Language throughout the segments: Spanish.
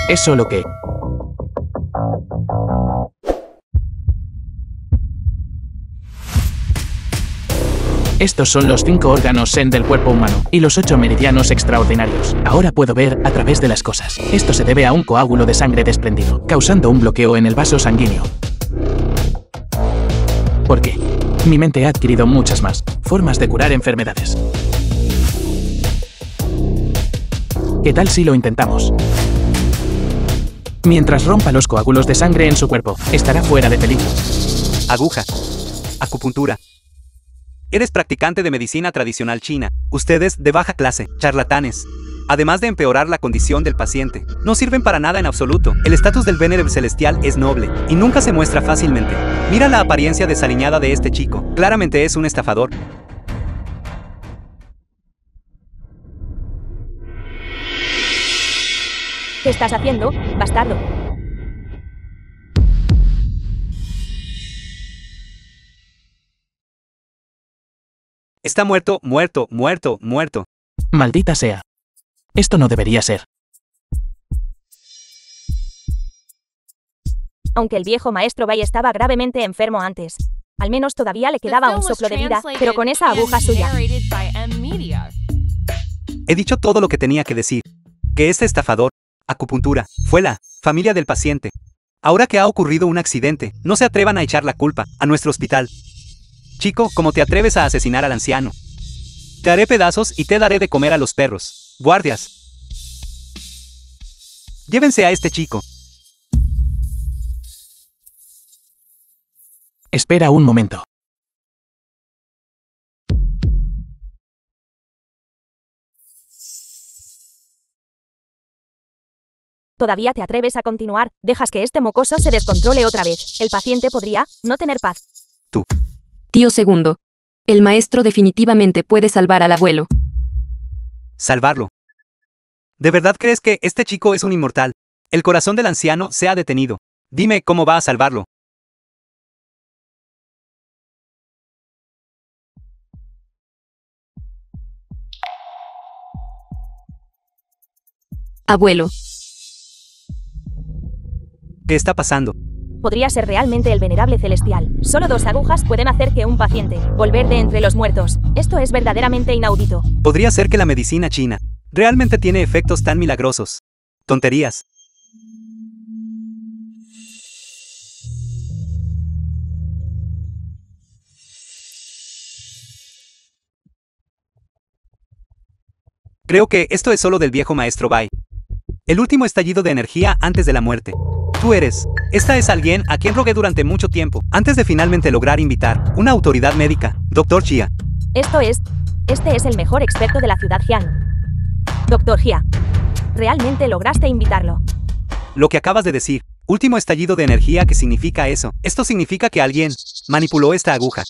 Es solo que... Estos son los 5 órganos Zen del cuerpo humano, y los 8 meridianos extraordinarios. Ahora puedo ver a través de las cosas. Esto se debe a un coágulo de sangre desprendido, causando un bloqueo en el vaso sanguíneo. ¿Por qué? Mi mente ha adquirido muchas más formas de curar enfermedades. ¿Qué tal si lo intentamos? Mientras rompa los coágulos de sangre en su cuerpo, estará fuera de peligro. Aguja. Acupuntura. Eres practicante de medicina tradicional china. Ustedes, de baja clase, charlatanes. Además de empeorar la condición del paciente, no sirven para nada en absoluto. El estatus del Venerable Celestial es noble, y nunca se muestra fácilmente. Mira la apariencia desaliñada de este chico. Claramente es un estafador. ¿Qué estás haciendo, bastardo? Está muerto, muerto, muerto, muerto. Maldita sea. Esto no debería ser. Aunque el viejo maestro Bai estaba gravemente enfermo antes. Al menos todavía le quedaba un soplo de vida, pero con esa aguja suya. He dicho todo lo que tenía que decir. Que este estafador, acupuntura, fue la familia del paciente. Ahora que ha ocurrido un accidente, no se atrevan a echar la culpa a nuestro hospital. Chico, ¿cómo te atreves a asesinar al anciano? Te haré pedazos y te daré de comer a los perros. Guardias. Llévense a este chico. Espera un momento. ¿Todavía te atreves a continuar? ¿Dejas que este mocoso se descontrole otra vez? El paciente podría no tener paz. Tú. Tío segundo. El maestro definitivamente puede salvar al abuelo. Salvarlo. ¿De verdad crees que este chico es un inmortal? El corazón del anciano se ha detenido. Dime cómo va a salvarlo. Abuelo. ¿Qué está pasando? Podría ser realmente el Venerable Celestial. Solo 2 agujas pueden hacer que un paciente volver de entre los muertos. Esto es verdaderamente inaudito. Podría ser que la medicina china realmente tiene efectos tan milagrosos. Tonterías. Creo que esto es solo del viejo maestro Bai. El último estallido de energía antes de la muerte. Tú eres. Esta es alguien a quien rogué durante mucho tiempo, antes de finalmente lograr invitar una autoridad médica, Dr. Jia. Este es el mejor experto de la ciudad Jian. Dr. Jia. Realmente lograste invitarlo. Lo que acabas de decir. Último estallido de energía, ¿qué significa eso? Esto significa que alguien manipuló esta aguja.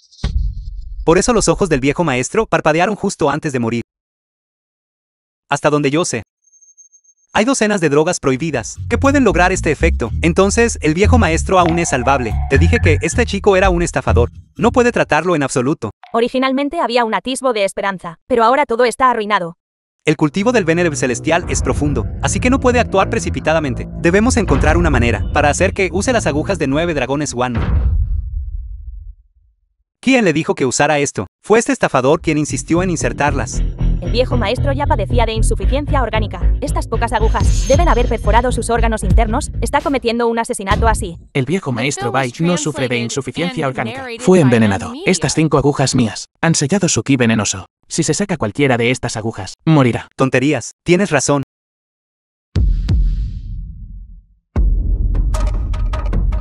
Por eso los ojos del viejo maestro parpadearon justo antes de morir. Hasta donde yo sé. Hay docenas de drogas prohibidas que pueden lograr este efecto. Entonces, el viejo maestro aún es salvable. Te dije que este chico era un estafador. No puede tratarlo en absoluto. Originalmente había un atisbo de esperanza, pero ahora todo está arruinado. El cultivo del Venerable Celestial es profundo, así que no puede actuar precipitadamente. Debemos encontrar una manera para hacer que use las agujas de 9 dragones Wano. ¿Quién le dijo que usara esto? Fue este estafador quien insistió en insertarlas. El viejo maestro ya padecía de insuficiencia orgánica. Estas pocas agujas deben haber perforado sus órganos internos. Está cometiendo un asesinato así. El viejo maestro Bai no sufre de insuficiencia orgánica. Fue envenenado. Estas 5 agujas mías han sellado su ki venenoso. Si se saca cualquiera de estas agujas, morirá. Tonterías. Tienes razón.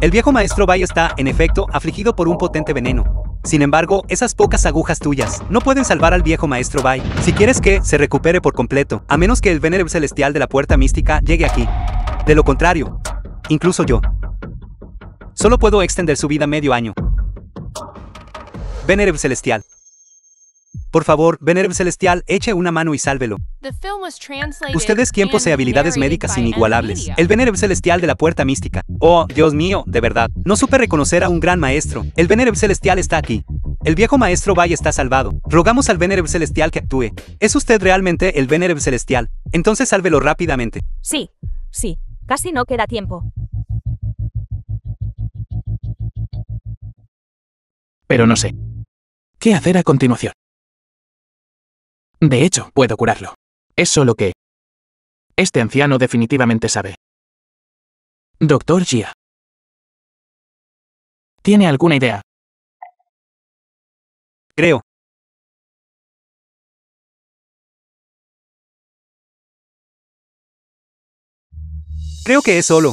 El viejo maestro Bai está, en efecto, afligido por un potente veneno. Sin embargo, esas pocas agujas tuyas no pueden salvar al viejo maestro Bai. Si quieres que se recupere por completo, a menos que el Venerable Celestial de la Puerta Mística llegue aquí. De lo contrario, incluso yo solo puedo extender su vida medio año. Venerable Celestial. Por favor, Venerable Celestial, eche una mano y sálvelo. Usted es quien posee habilidades médicas inigualables. El Venerable Celestial de la Puerta Mística. Oh, Dios mío, de verdad. No supe reconocer a un gran maestro. El Venerable Celestial está aquí. El viejo maestro Bai está salvado. Rogamos al Venerable Celestial que actúe. ¿Es usted realmente el Venerable Celestial? Entonces sálvelo rápidamente. Sí. Casi no queda tiempo. Pero no sé qué hacer a continuación. De hecho, puedo curarlo. Es solo que este anciano definitivamente sabe. Doctor Jia. ¿Tiene alguna idea? Creo. Creo que es solo.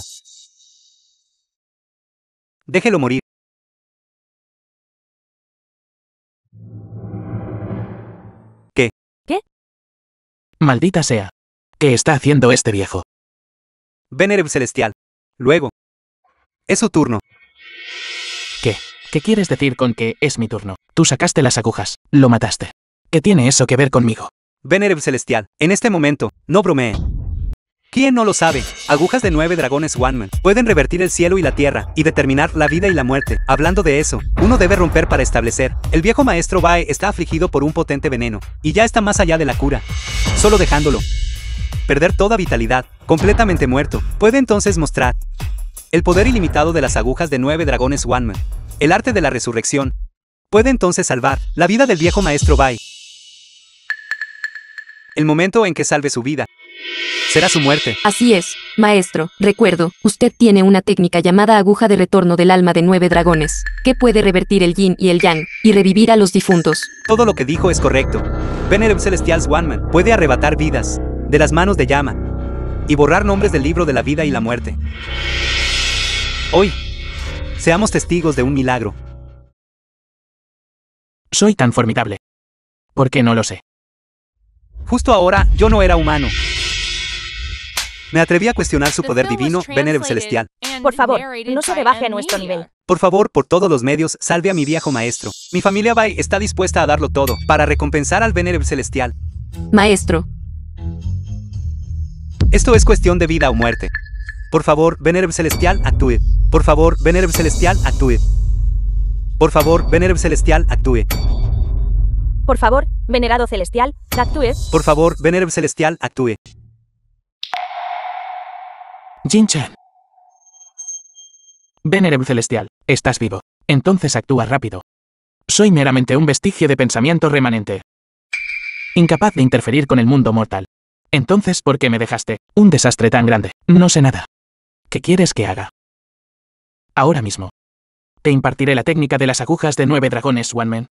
Déjelo morir. ¿Qué? ¿Qué? Maldita sea. ¿Qué está haciendo este viejo? Venerable Celestial. Luego. Es su turno. ¿Qué? ¿Qué quieres decir con que es mi turno? Tú sacaste las agujas. Lo mataste. ¿Qué tiene eso que ver conmigo? Venerable Celestial. En este momento, no bromee. ¿Quién no lo sabe? Agujas de 9 dragones One-Man pueden revertir el cielo y la tierra y determinar la vida y la muerte. Hablando de eso, uno debe romper para establecer. El viejo maestro Bae está afligido por un potente veneno y ya está más allá de la cura. Solo dejándolo perder toda vitalidad, completamente muerto, puede entonces mostrar el poder ilimitado de las agujas de 9 dragones One-Man. El arte de la resurrección puede entonces salvar la vida del viejo maestro Bae. El momento en que salve su vida será su muerte. Así es, maestro. Recuerdo, usted tiene una técnica llamada aguja de retorno del alma de 9 dragones, que puede revertir el yin y el yang, y revivir a los difuntos. Todo lo que dijo es correcto. Venerable Celestials One-Man puede arrebatar vidas de las manos de llama y borrar nombres del libro de la vida y la muerte. Hoy, seamos testigos de un milagro. Soy tan formidable. ¿Por qué no lo sé? Justo ahora, yo no era humano. Me atreví a cuestionar su poder divino, Venerable Celestial. Por favor, no se rebaje a nuestro nivel. Por favor, por todos los medios, salve a mi viejo maestro. Mi familia Bae está dispuesta a darlo todo para recompensar al Venerable Celestial. Maestro. Esto es cuestión de vida o muerte. Por favor, Venerable Celestial, actúe. Por favor, Venerable Celestial, actúe. Por favor, Venerable Celestial, actúe. Por favor, venerado celestial, actúe. Por favor, Venerable Celestial, actúe. Jin Chen. Venerable Celestial, estás vivo. Entonces actúa rápido. Soy meramente un vestigio de pensamiento remanente. Incapaz de interferir con el mundo mortal. Entonces, ¿por qué me dejaste? Un desastre tan grande. No sé nada. ¿Qué quieres que haga? Ahora mismo. Te impartiré la técnica de las agujas de 9 dragones One-Man.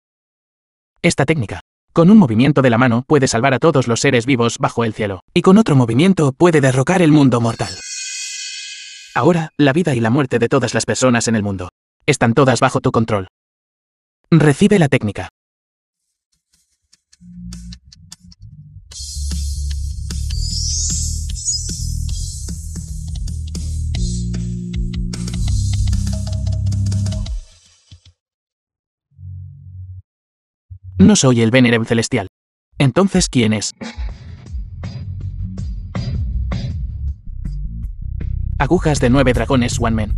Esta técnica, con un movimiento de la mano, puede salvar a todos los seres vivos bajo el cielo, y con otro movimiento puede derrocar el mundo mortal. Ahora, la vida y la muerte de todas las personas en el mundo están todas bajo tu control. Recibe la técnica. No soy el Venerable Celestial. Entonces, ¿quién es? Agujas de 9 dragones One-Man.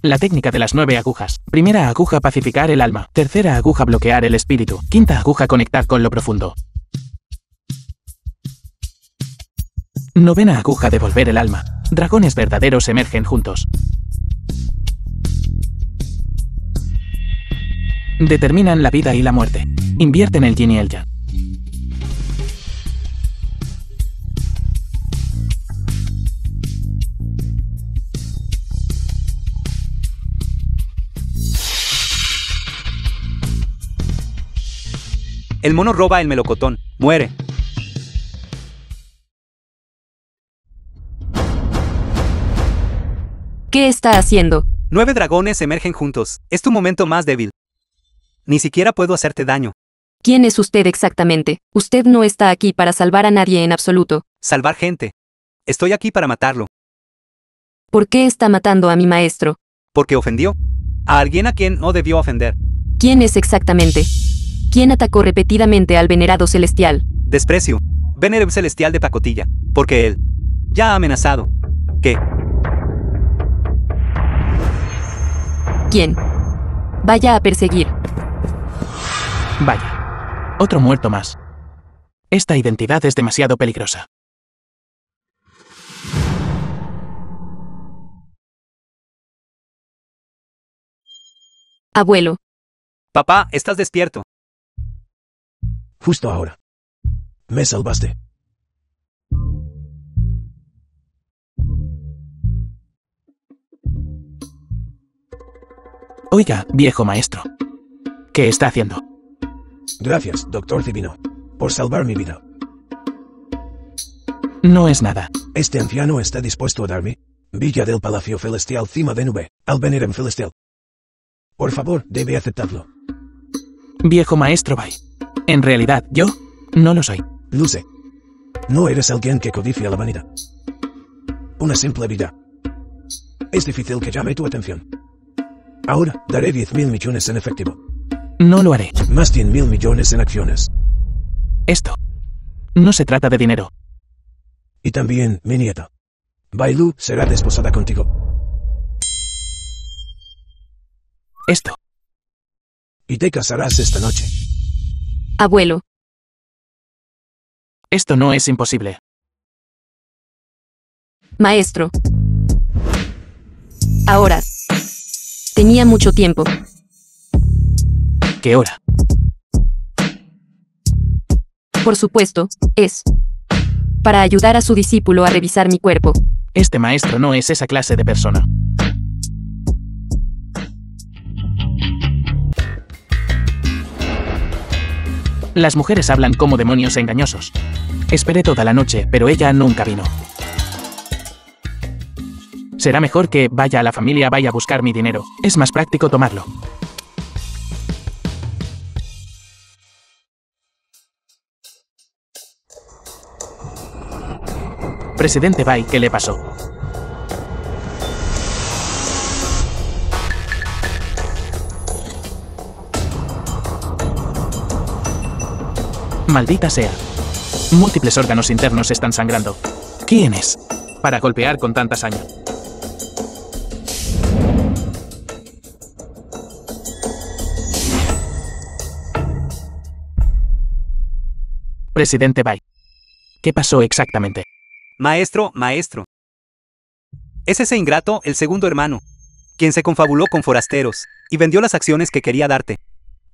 La técnica de las 9 agujas. Primera aguja, pacificar el alma. Tercera aguja, bloquear el espíritu. Quinta aguja, conectar con lo profundo. Novena aguja, devolver el alma. Dragones verdaderos emergen juntos. Determinan la vida y la muerte. Invierten el yin y el yang. El mono roba el melocotón. Muere. ¿Qué está haciendo? 9 dragones emergen juntos. Es tu momento más débil. Ni siquiera puedo hacerte daño. ¿Quién es usted exactamente? Usted no está aquí para salvar a nadie en absoluto. Salvar gente. Estoy aquí para matarlo. ¿Por qué está matando a mi maestro? Porque ofendió a alguien a quien no debió ofender. ¿Quién es exactamente? ¿Quién atacó repetidamente al venerado celestial? Desprecio. Venerable Celestial de pacotilla. Porque él ya ha amenazado. ¿Qué? ¿Quién? Vaya a perseguir. Vaya. Otro muerto más. Esta identidad es demasiado peligrosa. Abuelo, Papá, ¿estás despierto? Justo ahora. Me salvaste. Oiga, viejo maestro. ¿Qué está haciendo? Gracias, doctor Divino, por salvar mi vida. No es nada. Este anciano está dispuesto a darme Villa del Palacio Celestial cima de nube, al venir en Celestial. Por favor, debe aceptarlo. Viejo maestro Bai. En realidad, yo no lo soy. Luce. No eres alguien que codicia la vanidad. Una simple vida. Es difícil que llame tu atención. Ahora, daré 10.000 millones en efectivo. No lo haré. Más 100.000 millones en acciones. Esto no se trata de dinero. Y también, mi nieta. Bailu será desposada contigo. Esto. Y te casarás esta noche. abuelo, Esto no es imposible. maestro. Ahora. Tenía mucho tiempo. ¿Qué hora? Por supuesto, es para ayudar a su discípulo a revisar mi cuerpo. Este maestro no es esa clase de persona. Las mujeres hablan como demonios engañosos. Esperé toda la noche, pero ella nunca vino. Será mejor que vaya a la familia, vaya a buscar mi dinero. Es más práctico tomarlo. Presidente Bai, ¿qué le pasó? Maldita sea. Múltiples órganos internos están sangrando. ¿Quién es? Para golpear con tanta saña. Presidente Bai. ¿Qué pasó exactamente? Maestro. Es ese ingrato, el segundo hermano, quien se confabuló con forasteros y vendió las acciones que quería darte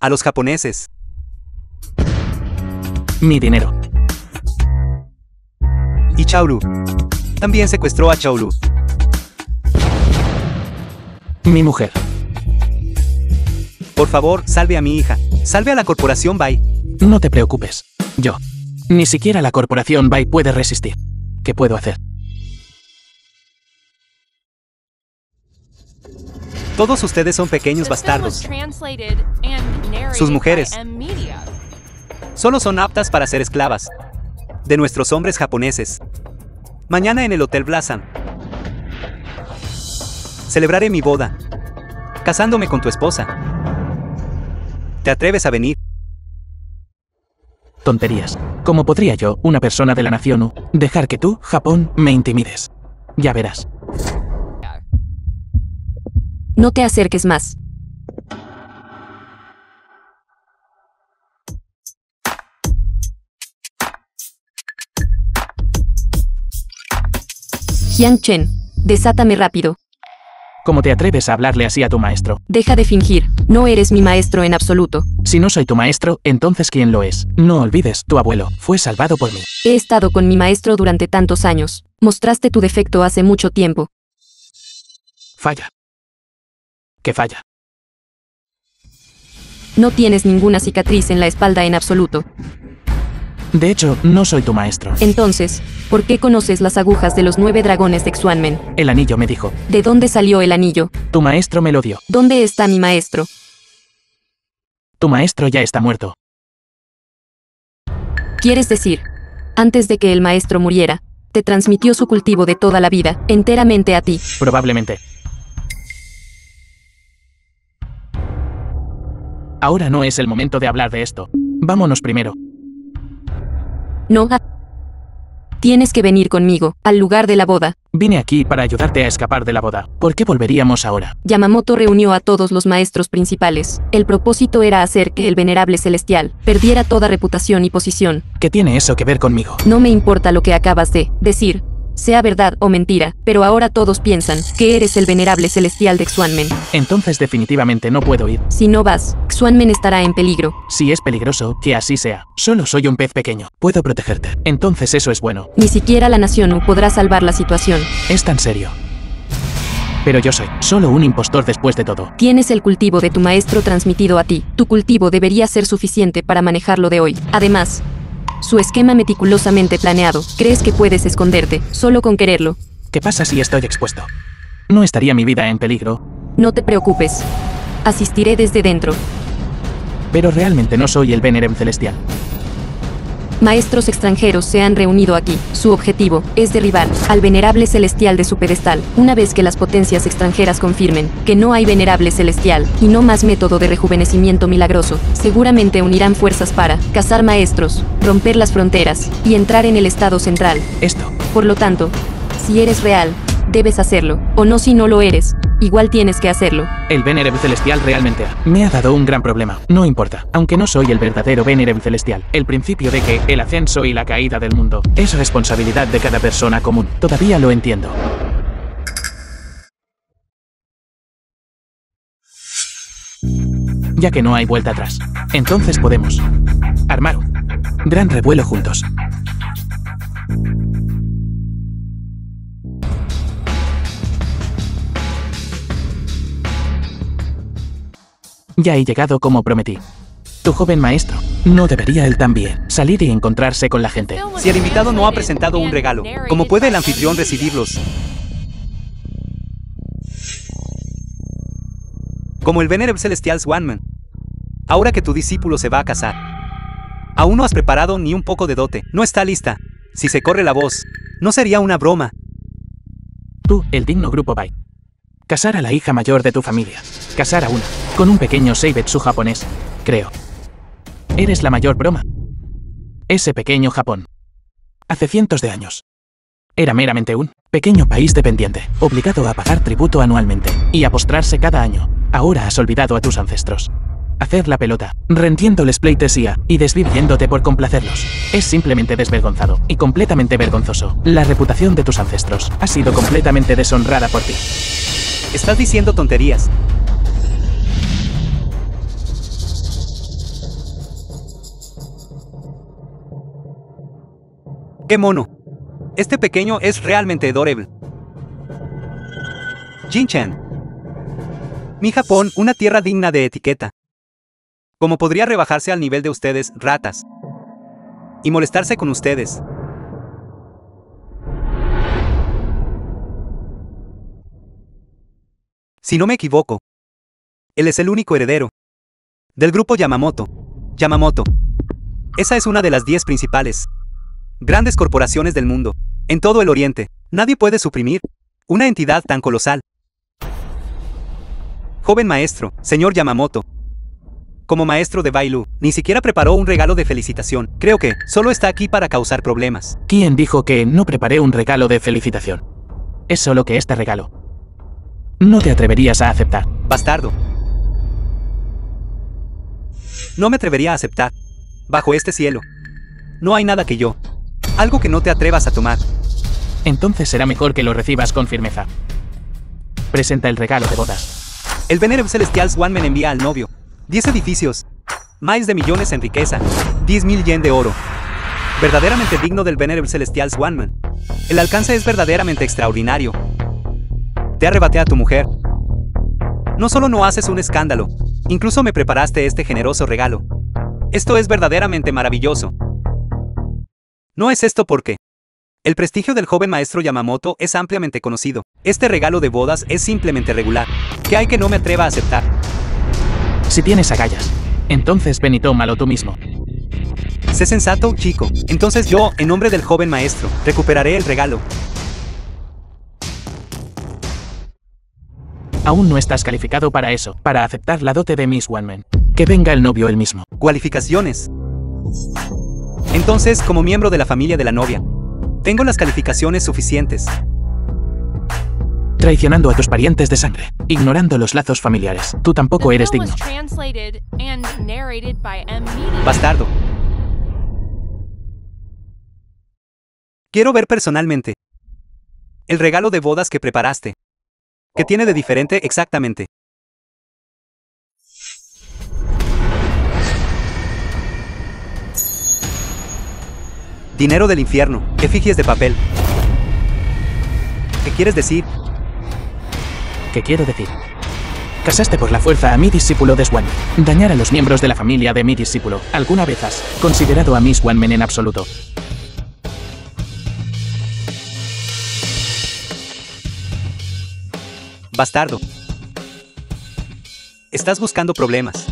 a los japoneses. Mi dinero. Y Chaolu también secuestró a Chaolu. Mi mujer. Por favor, salve a mi hija. Salve a la corporación Bai. No te preocupes. Yo. Ni siquiera la corporación Bai puede resistir. ¿Qué puedo hacer? Todos ustedes son pequeños bastardos. Sus mujeres solo son aptas para ser esclavas de nuestros hombres japoneses. Mañana en el Hotel Blazan celebraré mi boda, casándome con tu esposa. ¿Te atreves a venir? Tonterías. ¿Cómo podría yo, una persona de la nación U, dejar que tú, Japón, me intimides? Ya verás. No te acerques más. Jiang Chen, desátame rápido. ¿Cómo te atreves a hablarle así a tu maestro? Deja de fingir, no eres mi maestro en absoluto. Si no soy tu maestro, entonces ¿quién lo es? No olvides, tu abuelo fue salvado por mí. He estado con mi maestro durante tantos años. Mostraste tu defecto hace mucho tiempo. Falla. ¿Qué falla? No tienes ninguna cicatriz en la espalda en absoluto. De hecho, no soy tu maestro. Entonces, ¿por qué conoces las agujas de los 9 dragones de Xuanmen? El anillo me dijo. ¿De dónde salió el anillo? Tu maestro me lo dio. ¿Dónde está mi maestro? Tu maestro ya está muerto. ¿Quieres decir, antes de que el maestro muriera, te transmitió su cultivo de toda la vida, enteramente a ti? Probablemente. Ahora no es el momento de hablar de esto. Vámonos primero. No. Tienes que venir conmigo, al lugar de la boda. Vine aquí para ayudarte a escapar de la boda. ¿Por qué volveríamos ahora? Yamamoto reunió a todos los maestros principales. El propósito era hacer que el venerable celestial perdiera toda reputación y posición. ¿Qué tiene eso que ver conmigo? No me importa lo que acabas de decir. sea verdad o mentira, pero ahora todos piensan que eres el venerable celestial de Xuanmen. Entonces definitivamente no puedo ir. Si no vas, Xuanmen estará en peligro. Si es peligroso, que así sea. Solo soy un pez pequeño. Puedo protegerte. Entonces eso es bueno. Ni siquiera la Nación U podrá salvar la situación. Es tan serio. Pero yo soy solo un impostor después de todo. Tienes el cultivo de tu maestro transmitido a ti. Tu cultivo debería ser suficiente para manejarlo de hoy. Además, su esquema meticulosamente planeado. ¿Crees que puedes esconderte solo con quererlo? ¿Qué pasa si estoy expuesto? ¿No estaría mi vida en peligro? No te preocupes. Asistiré desde dentro. Pero realmente no soy el Venerem Celestial. Maestros extranjeros se han reunido aquí. Su objetivo es derribar al venerable celestial de su pedestal. Una vez que las potencias extranjeras confirmen que no hay venerable celestial y no más método de rejuvenecimiento milagroso, seguramente unirán fuerzas para cazar maestros, romper las fronteras y entrar en el estado central. Esto. Por lo tanto, si eres real, debes hacerlo. O no, si no lo eres, igual tienes que hacerlo. El Venerem Celestial realmente me ha dado un gran problema. No importa, aunque no soy el verdadero Venerem Celestial. El principio de que el ascenso y la caída del mundo es responsabilidad de cada persona común. Todavía lo entiendo. Ya que no hay vuelta atrás, entonces podemos armar un gran revuelo juntos. Ya he llegado como prometí. Tu joven maestro, ¿no debería él también salir y encontrarse con la gente? Si el invitado no ha presentado un regalo, ¿cómo puede el anfitrión recibirlos? Como el Venerable Celestial Xuanmen. Ahora que tu discípulo se va a casar, aún no has preparado ni un poco de dote. No está lista. Si se corre la voz, no sería una broma. Tú, el digno grupo Bai. Casar a la hija mayor de tu familia. Casar a una, con un pequeño seibetsu japonés, creo. Eres la mayor broma. Ese pequeño Japón. Hace cientos de años. Era meramente un pequeño país dependiente, obligado a pagar tributo anualmente y a postrarse cada año. Ahora has olvidado a tus ancestros. Hacer la pelota, rendiéndoles pleitesía y desviviéndote por complacerlos. Es simplemente desvergonzado y completamente vergonzoso. La reputación de tus ancestros ha sido completamente deshonrada por ti. Estás diciendo tonterías. ¡Qué mono! Este pequeño es realmente adorable. Jin-chan. Mi Japón, una tierra digna de etiqueta. ¿Cómo podría rebajarse al nivel de ustedes, ratas? Y molestarse con ustedes. Si no me equivoco, él es el único heredero del grupo Yamamoto. Yamamoto. Esa es una de las 10 principales grandes corporaciones del mundo. En todo el Oriente, nadie puede suprimir una entidad tan colosal. Joven maestro, señor Yamamoto. Como maestro de Bailu, ni siquiera preparó un regalo de felicitación. Creo que solo está aquí para causar problemas. ¿Quién dijo que no preparé un regalo de felicitación? Es solo que este regalo no te atreverías a aceptar. Bastardo. No me atrevería a aceptar. Bajo este cielo, no hay nada que yo. Algo que no te atrevas a tomar. Entonces será mejor que lo recibas con firmeza. Presenta el regalo de bodas. El Venerable Celestial Xuanmen envía al novio 10 edificios, más de millones en riqueza, 10.000 yen de oro. Verdaderamente digno del Venerable Celestial Xuanmen. El alcance es verdaderamente extraordinario. Te arrebaté a tu mujer. No solo no haces un escándalo, incluso me preparaste este generoso regalo. Esto es verdaderamente maravilloso. No es esto porque el prestigio del joven maestro Yamamoto es ampliamente conocido. Este regalo de bodas es simplemente regular. ¿Qué hay que no me atreva a aceptar? Si tienes agallas, entonces ven y tómalo tú mismo. Sé sensato, chico. Entonces yo, en nombre del joven maestro, recuperaré el regalo. Aún no estás calificado para eso, para aceptar la dote de Miss Xuanmen. Que venga el novio él mismo. Cualificaciones. Entonces, como miembro de la familia de la novia, tengo las calificaciones suficientes. Traicionando a tus parientes de sangre, ignorando los lazos familiares. Tú tampoco eres digno. Bastardo. Quiero ver personalmente El regalo de bodas que preparaste. ¿Qué tiene de diferente exactamente? Dinero del infierno, efigies de papel. ¿Qué quieres decir? ¿Qué quiero decir? Casaste por la fuerza a mi discípulo de Swan. Dañar a los miembros de la familia de mi discípulo. ¿Alguna vez has considerado a Miss Swanman en absoluto? Bastardo. Estás buscando problemas.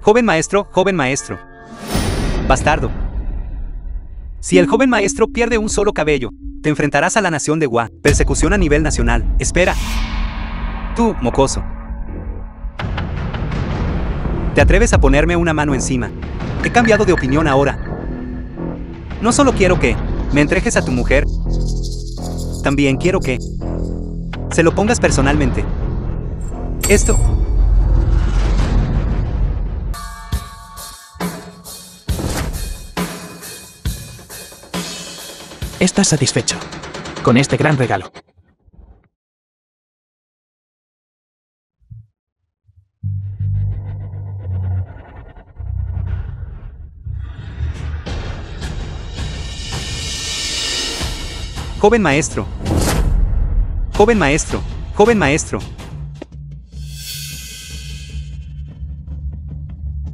Joven maestro, joven maestro. Bastardo. Si el joven maestro pierde un solo cabello, te enfrentarás a la nación de Wa. Persecución a nivel nacional. Espera. Tú, mocoso. ¿Te atreves a ponerme una mano encima? He cambiado de opinión ahora. No solo quiero que me entregues a tu mujer, también quiero que se lo pongas personalmente. Esto... Estás satisfecho con este gran regalo. Joven maestro. Joven maestro. Joven maestro.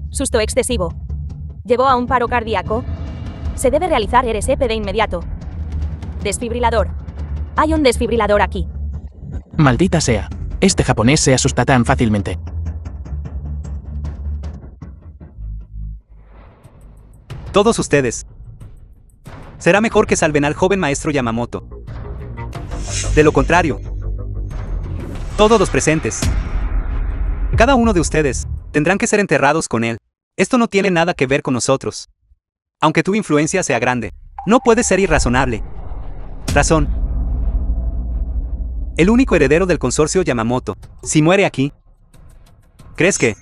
Susto excesivo. ¿Llevó a un paro cardíaco? Se debe realizar RSP de inmediato. Desfibrilador. Hay un desfibrilador aquí. Maldita sea. Este japonés se asusta tan fácilmente. Todos ustedes. Será mejor que salven al joven maestro Yamamoto. De lo contrario, todos los presentes, cada uno de ustedes, tendrán que ser enterrados con él. Esto no tiene nada que ver con nosotros. Aunque tu influencia sea grande, no puedes ser irrazonable. Razón. El único heredero del consorcio Yamamoto, si muere aquí, ¿crees que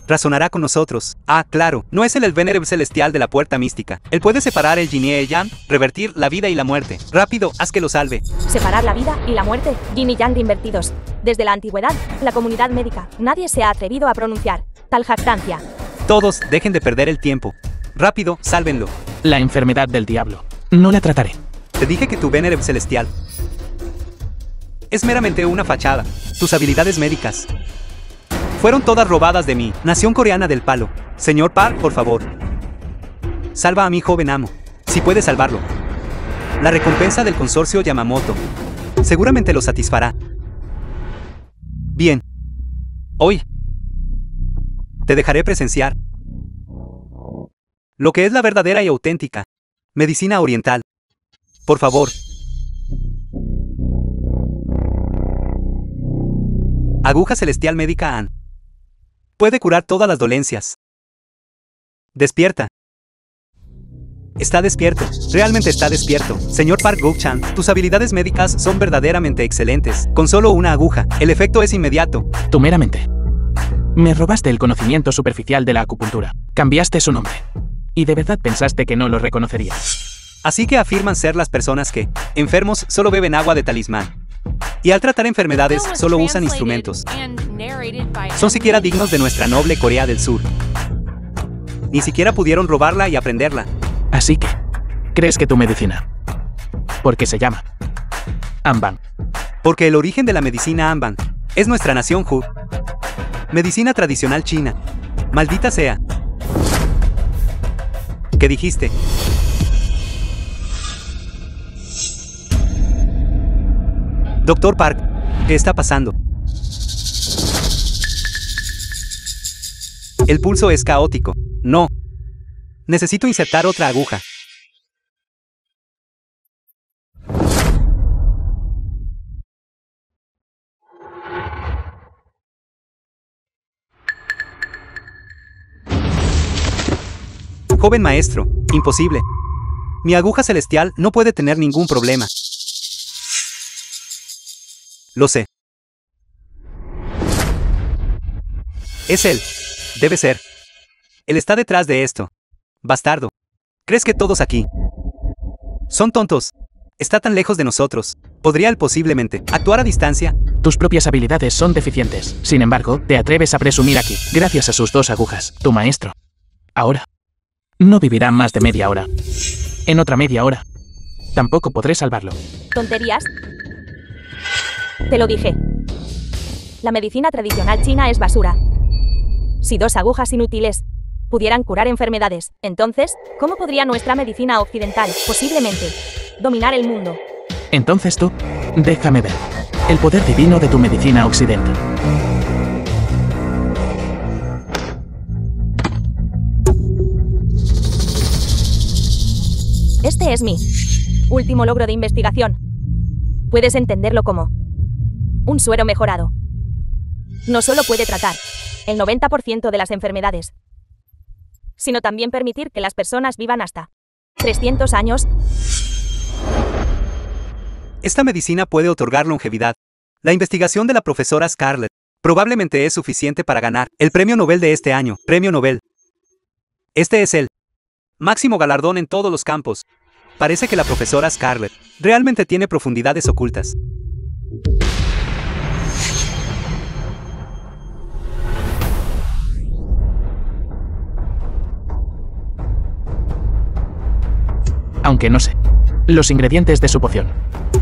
razonará con nosotros? Ah, claro, no es el venerable celestial de la puerta mística. Él puede separar el yin y el yang, revertir la vida y la muerte. Rápido, haz que lo salve. Separar la vida y la muerte, yin y yang invertidos. Desde la antigüedad, la comunidad médica, nadie se ha atrevido a pronunciar tal jactancia. Todos, dejen de perder el tiempo. Rápido, sálvenlo. La enfermedad del diablo. No la trataré. Te dije que tu venerable celestial es meramente una fachada. Tus habilidades médicas fueron todas robadas de mí. Nación coreana del palo. Señor Park, por favor. Salva a mi joven amo. Si puedes salvarlo. La recompensa del consorcio Yamamoto seguramente lo satisfará. Bien. Hoy te dejaré presenciar lo que es la verdadera y auténtica medicina oriental. Por favor. Aguja celestial médica An. Puede curar todas las dolencias. Despierta. Está despierto. Realmente está despierto. Señor Park Guk-chan, tus habilidades médicas son verdaderamente excelentes. Con solo una aguja, el efecto es inmediato. Tú meramente. Me robaste el conocimiento superficial de la acupuntura. Cambiaste su nombre. Y de verdad pensaste que no lo reconocería. Así que afirman ser las personas que, enfermos, solo beben agua de talismán. Y al tratar enfermedades, solo usan instrumentos. Son siquiera dignos de nuestra noble Corea del Sur. Ni siquiera pudieron robarla y aprenderla. Así que, ¿crees que tu medicina? Porque se llama Anban. Porque el origen de la medicina Anban es nuestra nación Hu. Medicina tradicional china. Maldita sea. ¿Qué dijiste? Doctor Park, ¿qué está pasando? El pulso es caótico. No. Necesito insertar otra aguja. Joven maestro, imposible. Mi aguja celestial no puede tener ningún problema. Lo sé. Es él. Debe ser. Él está detrás de esto. Bastardo. ¿Crees que todos aquí son tontos? Está tan lejos de nosotros. ¿Podría él posiblemente actuar a distancia? Tus propias habilidades son deficientes. Sin embargo, te atreves a presumir aquí, gracias a sus 2 agujas, tu maestro. Ahora, no vivirá más de media hora. En otra media hora, tampoco podré salvarlo. ¿Tonterías? Te lo dije. La medicina tradicional china es basura. Si 2 agujas inútiles pudieran curar enfermedades, entonces, ¿cómo podría nuestra medicina occidental, posiblemente, dominar el mundo? Entonces tú, déjame ver el poder divino de tu medicina occidental. Este es mi último logro de investigación. Puedes entenderlo como un suero mejorado. No solo puede tratar el 90% de las enfermedades, sino también permitir que las personas vivan hasta 300 años. Esta medicina puede otorgar longevidad. La investigación de la profesora Scarlett probablemente es suficiente para ganar el premio Nobel de este año. Premio Nobel. Este es el máximo galardón en todos los campos. Parece que la profesora Scarlett realmente tiene profundidades ocultas. Aunque no sé los ingredientes de su poción.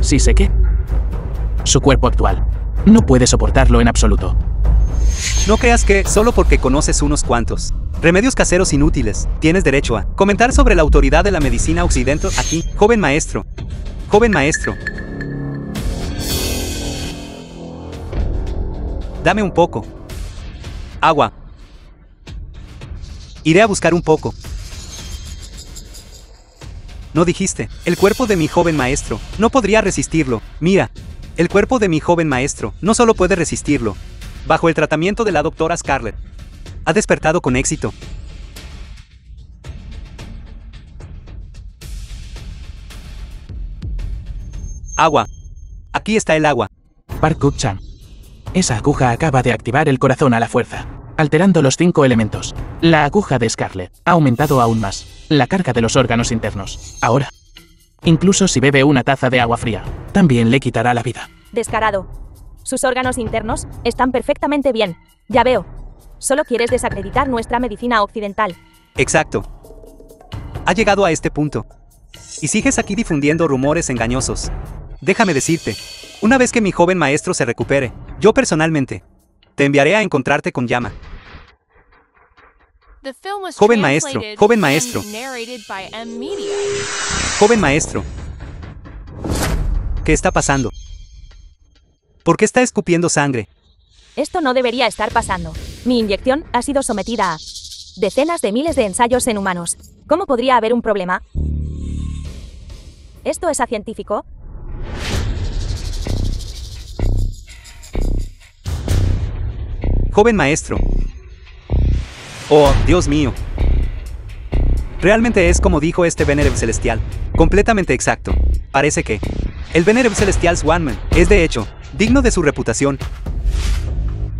Sí sé que su cuerpo actual no puede soportarlo en absoluto. No creas que, solo porque conoces unos cuantos remedios caseros inútiles, tienes derecho a comentar sobre la autoridad de la medicina occidental aquí, joven maestro. Joven maestro. Dame un poco. Agua. Iré a buscar un poco. No dijiste, el cuerpo de mi joven maestro no podría resistirlo. Mira, el cuerpo de mi joven maestro no solo puede resistirlo. Bajo el tratamiento de la doctora Scarlett, ha despertado con éxito. Agua. Aquí está el agua. Park Kuk-chan. Esa aguja acaba de activar el corazón a la fuerza, alterando los 5 elementos. La aguja de Scarlett ha aumentado aún más la carga de los órganos internos. Ahora, incluso si bebe una taza de agua fría, también le quitará la vida. Descarado. Sus órganos internos están perfectamente bien. Ya veo. Solo quieres desacreditar nuestra medicina occidental. Exacto. Ha llegado a este punto. Y sigues aquí difundiendo rumores engañosos. Déjame decirte, una vez que mi joven maestro se recupere, yo personalmente te enviaré a encontrarte con Yama. Joven maestro, joven maestro. Joven maestro. ¿Qué está pasando? ¿Por qué está escupiendo sangre? Esto no debería estar pasando. Mi inyección ha sido sometida a decenas de miles de ensayos en humanos. ¿Cómo podría haber un problema? ¿Esto es científico? Joven maestro. Oh, Dios mío. Realmente es como dijo este Venerable Celestial. Completamente exacto. Parece que el Venerable Celestial Swanman es de hecho digno de su reputación.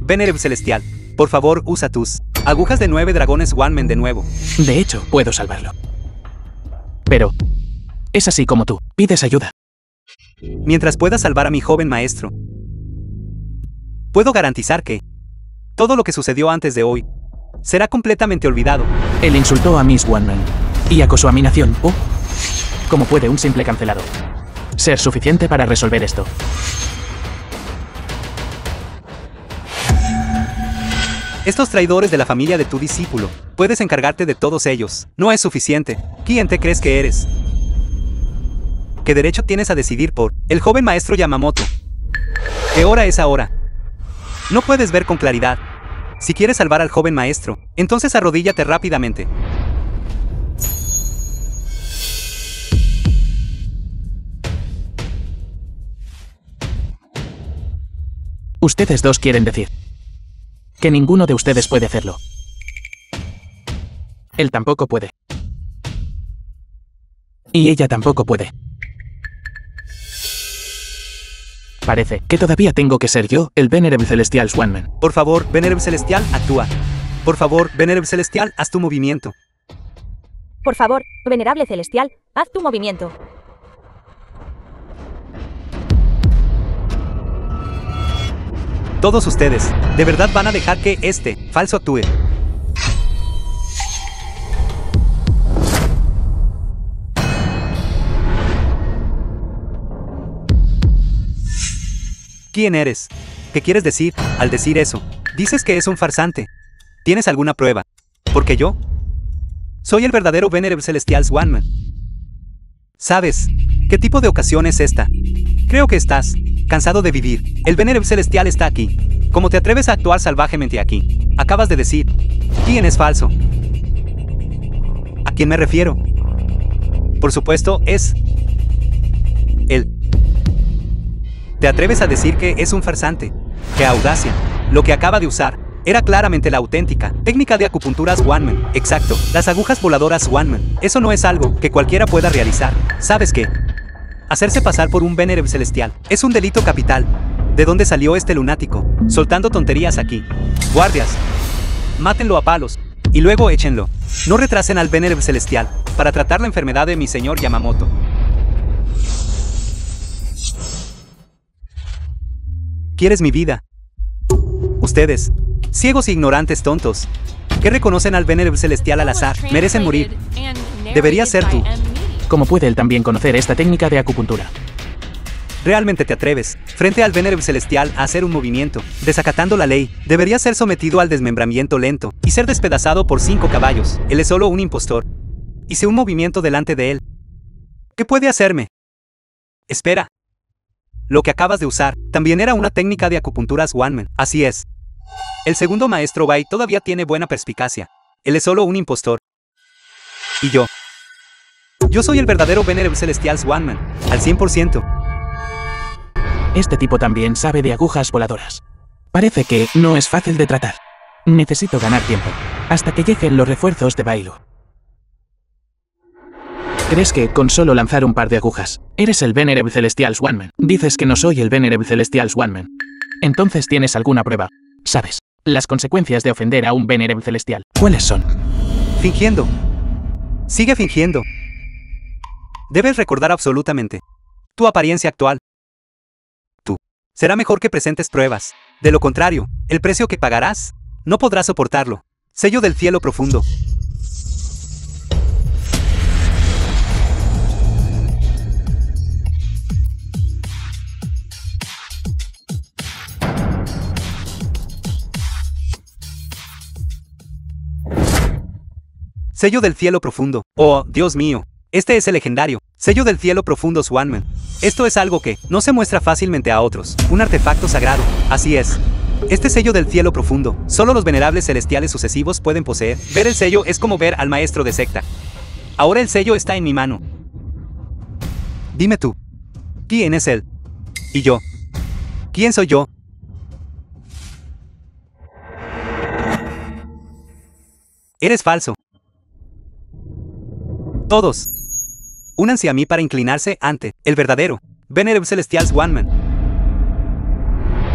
Venerable Celestial, por favor usa tus agujas de 9 dragones Swanman de nuevo. De hecho, puedo salvarlo. Pero es así como tú pides ayuda. Mientras pueda salvar a mi joven maestro, puedo garantizar que todo lo que sucedió antes de hoy será completamente olvidado. Él insultó a Miss One Man y acosó a mi nación. ¿Cómo puede un simple cancelado ser suficiente para resolver esto? Estos traidores de la familia de tu discípulo, puedes encargarte de todos ellos. No es suficiente. ¿Quién te crees que eres? ¿Qué derecho tienes a decidir por el joven maestro Yamamoto? ¿Qué hora es ahora? No puedes ver con claridad. Si quieres salvar al joven maestro, entonces arrodíllate rápidamente. Ustedes dos quieren decir que ninguno de ustedes puede hacerlo. Él tampoco puede. Y ella tampoco puede. Parece que todavía tengo que ser yo, el Venerable Celestial Swanman. Por favor, Venerable Celestial, actúa. Por favor, Venerable Celestial, haz tu movimiento. Por favor, venerable celestial, haz tu movimiento. Todos ustedes, ¿de verdad van a dejar que este falso actúe? ¿Quién eres? ¿Qué quieres decir al decir eso? Dices que es un farsante. ¿Tienes alguna prueba? Porque yo soy el verdadero Venerable Celestial Swanman. ¿Sabes qué tipo de ocasión es esta? Creo que estás cansado de vivir. El Venerable Celestial está aquí. ¿Cómo te atreves a actuar salvajemente aquí? Acabas de decir, ¿quién es falso? ¿A quién me refiero? Por supuesto, es él. ¿Te atreves a decir que es un farsante? ¡Qué audacia! Lo que acaba de usar era claramente la auténtica técnica de acupuntura Swanman. Exacto, las agujas voladoras Swanman. Eso no es algo que cualquiera pueda realizar. ¿Sabes qué? Hacerse pasar por un Venerable Celestial es un delito capital. ¿De dónde salió este lunático? Soltando tonterías aquí. Guardias, mátenlo a palos y luego échenlo. No retrasen al Venerable Celestial para tratar la enfermedad de mi señor Yamamoto. ¿Quieres mi vida? Ustedes, ciegos e ignorantes tontos, que reconocen al Venerable Celestial al azar, merecen morir. Deberías ser tú. ¿Cómo puede él también conocer esta técnica de acupuntura? ¿Realmente te atreves, frente al Venerable Celestial, a hacer un movimiento, desacatando la ley? Deberías ser sometido al desmembramiento lento y ser despedazado por 5 caballos. Él es solo un impostor. Hice un movimiento delante de él. ¿Qué puede hacerme? Espera. Lo que acabas de usar también era una técnica de acupuntura Swanman. Así es. El segundo maestro Bai todavía tiene buena perspicacia. Él es solo un impostor. Y yo soy el verdadero Venerable Celestial Swanman, al 100%. Este tipo también sabe de agujas voladoras. Parece que no es fácil de tratar. Necesito ganar tiempo, hasta que lleguen los refuerzos de Bailu. ¿Crees que con solo lanzar un par de agujas, eres el Venerable Celestial Swanman? Dices que no soy el Venerable Celestial Swanman. Entonces tienes alguna prueba. ¿Sabes las consecuencias de ofender a un Venerable Celestial? ¿Cuáles son? Fingiendo. Sigue fingiendo. Debes recordar absolutamente tu apariencia actual. Tú. Será mejor que presentes pruebas. De lo contrario, el precio que pagarás no podrás soportarlo. Sello del cielo profundo. Sello del cielo profundo. Oh, Dios mío. Este es el legendario sello del cielo profundo Swanman. Esto es algo que no se muestra fácilmente a otros. Un artefacto sagrado. Así es. Este sello del cielo profundo, solo los venerables celestiales sucesivos pueden poseer. Ver el sello es como ver al maestro de secta. Ahora el sello está en mi mano. Dime tú. ¿Quién es él? Y yo. ¿Quién soy yo? Eres falso. Todos. Únanse a mí para inclinarse ante el verdadero Venerable Celestial Swanman.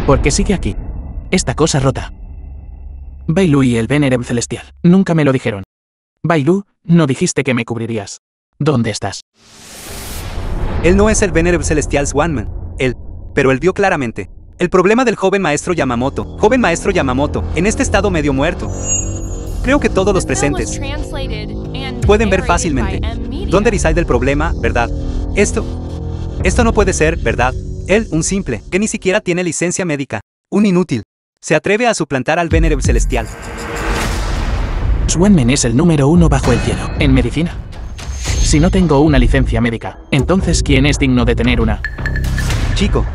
Porque sigue aquí. Esta cosa rota. Bailu y el Venerable Celestial. Nunca me lo dijeron. Bailu, no dijiste que me cubrirías. ¿Dónde estás? Él no es el Venerable Celestial Swanman. Pero él vio claramente el problema del joven maestro Yamamoto. Joven maestro Yamamoto, en este estado medio muerto. Creo que todos los presentes pueden ver fácilmente dónde reside el problema, ¿verdad? Esto no puede ser, ¿verdad? Él, un simple, que ni siquiera tiene licencia médica, un inútil, se atreve a suplantar al Venerable Celestial. Swanman es el número 1 bajo el cielo, en medicina. Si no tengo una licencia médica, entonces ¿quién es digno de tener una? Chico,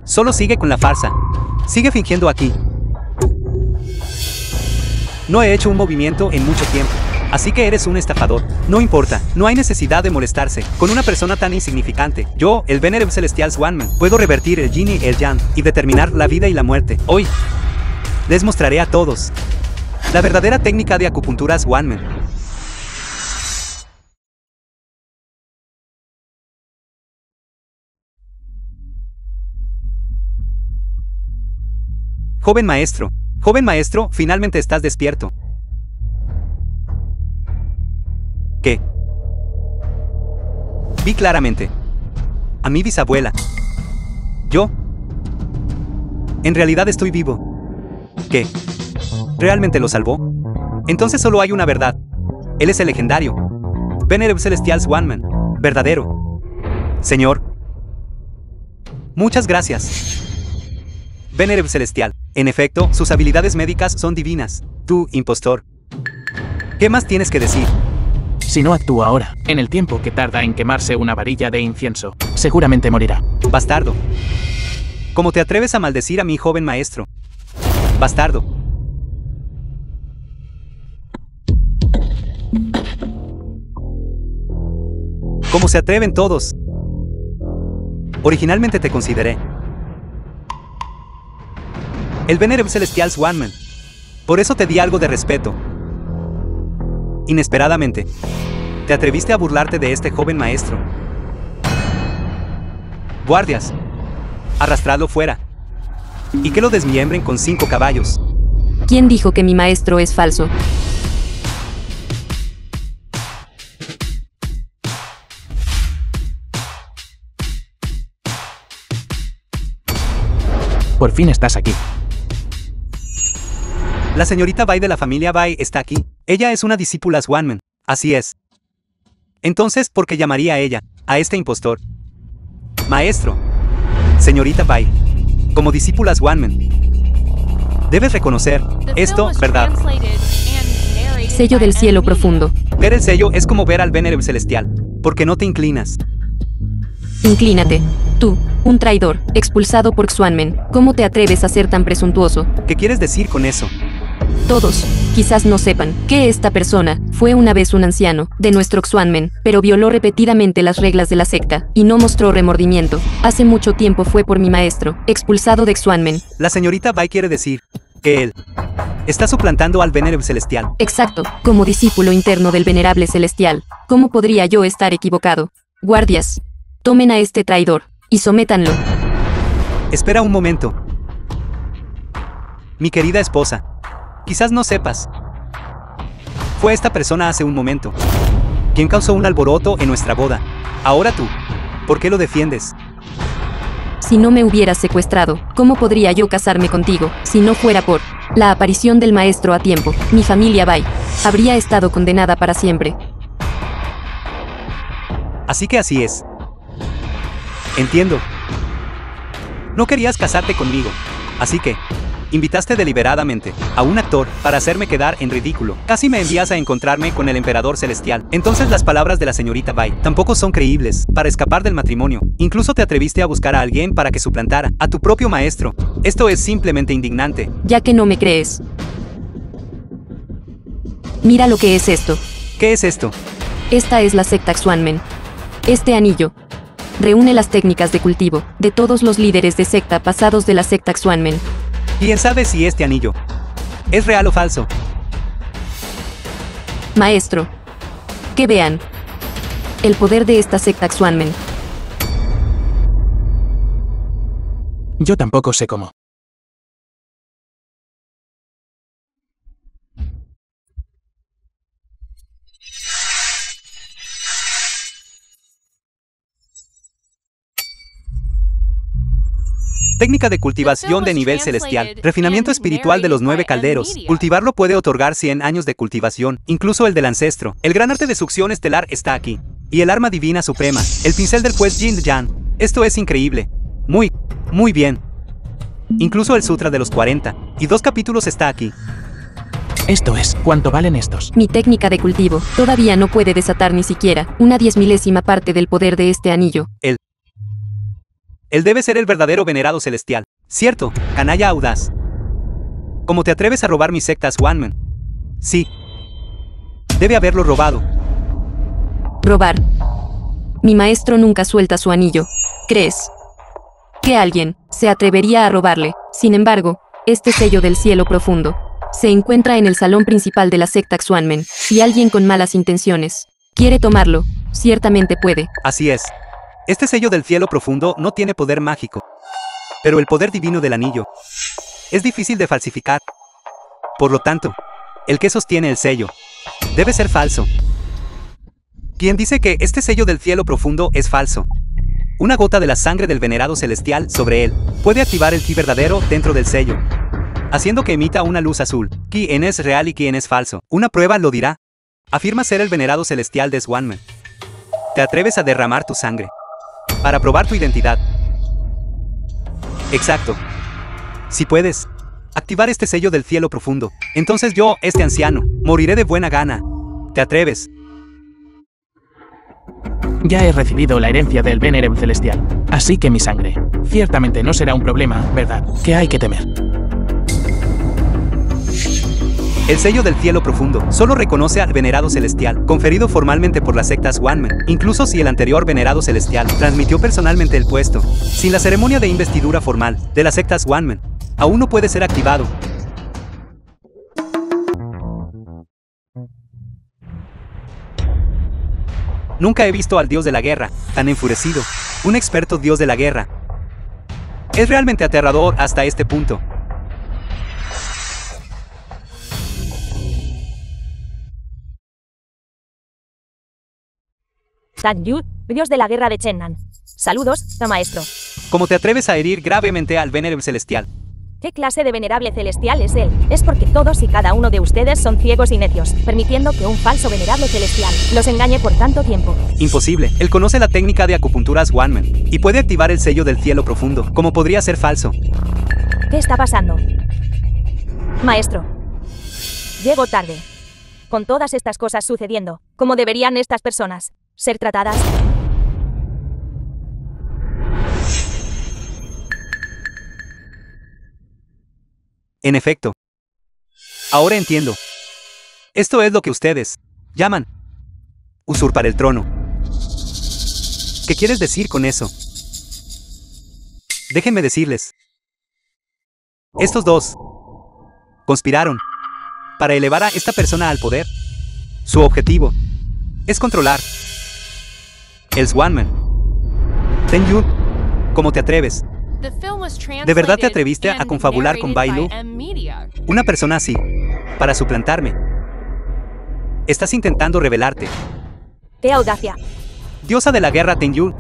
solo sigue con la farsa. Sigue fingiendo aquí. No he hecho un movimiento en mucho tiempo, así que eres un estafador. No importa, no hay necesidad de molestarse con una persona tan insignificante. Yo, el Venerable Celestial Swanman, puedo revertir el yin y el yang y determinar la vida y la muerte. Hoy les mostraré a todos la verdadera técnica de acupuntura Swanman. Joven maestro, finalmente estás despierto. ¿Qué? Vi claramente. A mi bisabuela. Yo. En realidad estoy vivo. ¿Qué? ¿Realmente lo salvó? Entonces solo hay una verdad. Él es el legendario Venerable Celestial Swanman. Verdadero. Señor. Muchas gracias. Venerable Celestial. En efecto, sus habilidades médicas son divinas. Tú, impostor. ¿Qué más tienes que decir? Si no actúa ahora, en el tiempo que tarda en quemarse una varilla de incienso, seguramente morirá. Bastardo. ¿Cómo te atreves a maldecir a mi joven maestro? Bastardo. ¿Cómo se atreven todos? Originalmente te consideré el Venerable Celestial Swanman. Por eso te di algo de respeto. Inesperadamente, te atreviste a burlarte de este joven maestro. Guardias, arrastradlo fuera. Y que lo desmiembren con 5 caballos. ¿Quién dijo que mi maestro es falso? Por fin estás aquí. La señorita Bai de la familia Bai está aquí. Ella es una discípula Swanman. Así es. Entonces, ¿por qué llamaría a ella, a este impostor? Maestro. Señorita Bai. Como discípula Swanman. Debes reconocer esto, ¿verdad? Sello del cielo profundo. Ver el sello es como ver al Venerable Celestial. ¿Por qué no te inclinas? Inclínate. Tú, un traidor, expulsado por Swanman. ¿Cómo te atreves a ser tan presuntuoso? ¿Qué quieres decir con eso? Todos, quizás no sepan, que esta persona fue una vez un anciano de nuestro Swanman, pero violó repetidamente las reglas de la secta y no mostró remordimiento. Hace mucho tiempo fue por mi maestro, expulsado de Swanman. La señorita Bai quiere decir que él está suplantando al Venerable Celestial. Exacto, como discípulo interno del Venerable Celestial. ¿Cómo podría yo estar equivocado? Guardias, tomen a este traidor y sométanlo. Espera un momento. Mi querida esposa. Quizás no sepas. Fue esta persona hace un momento quien causó un alboroto en nuestra boda. Ahora tú, ¿por qué lo defiendes? Si no me hubieras secuestrado, ¿cómo podría yo casarme contigo? Si no fuera por la aparición del maestro a tiempo, mi familia Bai habría estado condenada para siempre. Así que así es. Entiendo. No querías casarte conmigo, así que invitaste deliberadamente a un actor para hacerme quedar en ridículo. Casi me envías a encontrarme con el emperador celestial. Entonces las palabras de la señorita Bai tampoco son creíbles. Para escapar del matrimonio, incluso te atreviste a buscar a alguien para que suplantara a tu propio maestro. Esto es simplemente indignante. Ya que no me crees. Mira lo que es esto. ¿Qué es esto? Esta es la secta Swanman. Este anillo reúne las técnicas de cultivo de todos los líderes de secta pasados de la secta Swanman. ¿Quién sabe si este anillo es real o falso? Maestro, que vean el poder de esta secta Swanman. Yo tampoco sé cómo. Técnica de cultivación de nivel celestial. Refinamiento espiritual de los 9 calderos. Cultivarlo puede otorgar 100 años de cultivación, incluso el del ancestro. El gran arte de succión estelar está aquí. Y el arma divina suprema. El pincel del juez Jin Yan. Esto es increíble. Muy bien. Incluso el Sutra de los 40. Y 2 capítulos está aquí. Esto es, ¿cuánto valen estos? Mi técnica de cultivo todavía no puede desatar ni siquiera una 10.000ª parte del poder de este anillo. Él debe ser el verdadero venerado celestial. Cierto, canalla audaz. ¿Cómo te atreves a robar mi secta Swanman? Sí. Debe haberlo robado. Robar. Mi maestro nunca suelta su anillo. ¿Crees que alguien se atrevería a robarle? Sin embargo, este sello del cielo profundo se encuentra en el salón principal de la secta Swanman. Si alguien con malas intenciones quiere tomarlo, ciertamente puede. Así es. Este sello del cielo profundo no tiene poder mágico. Pero el poder divino del anillo es difícil de falsificar. Por lo tanto, el que sostiene el sello debe ser falso. quien dice que este sello del cielo profundo es falso. Una gota de la sangre del venerado celestial sobre él puede activar el ki verdadero dentro del sello, haciendo que emita una luz azul. ¿Quién es real y quién es falso? Una prueba lo dirá. Afirma ser el venerado celestial de Swanman. ¿Te atreves a derramar tu sangre para probar tu identidad? Exacto. Si puedes activar este sello del cielo profundo, entonces yo, este anciano, moriré de buena gana. ¿Te atreves? Ya he recibido la herencia del Venerem celestial, así que mi sangre ciertamente no será un problema, ¿verdad? ¿Qué hay que temer? El sello del cielo profundo solo reconoce al venerado celestial, conferido formalmente por la secta Swanman, incluso si el anterior venerado celestial transmitió personalmente el puesto. Sin la ceremonia de investidura formal de la secta Swanman, aún no puede ser activado. Nunca he visto al dios de la guerra tan enfurecido, un experto dios de la guerra. Es realmente aterrador hasta este punto. Tan Yu, dios de la guerra de Chennan. Saludos, maestro. ¿Cómo te atreves a herir gravemente al Venerem celestial? ¿Qué clase de venerable celestial es él? Es porque todos y cada uno de ustedes son ciegos y necios, permitiendo que un falso venerable celestial los engañe por tanto tiempo. Imposible. Él conoce la técnica de acupuntura Swanman y puede activar el sello del cielo profundo. ¿Cómo podría ser falso? ¿Qué está pasando? Maestro. Llego tarde. Con todas estas cosas sucediendo, ¿cómo deberían estas personas ser tratadas? En efecto. Ahora entiendo. Esto es lo que ustedes llaman usurpar el trono. ¿Qué quieres decir con eso? Déjenme decirles. Estos dos conspiraron para elevar a esta persona al poder. Su objetivo es controlar el Swanman. Ten Yu, ¿cómo te atreves? ¿De verdad te atreviste a confabular con Bai Lu? Una persona así, para suplantarme. Estás intentando rebelarte. ¡Qué audacia! Diosa de la guerra Ten Yu,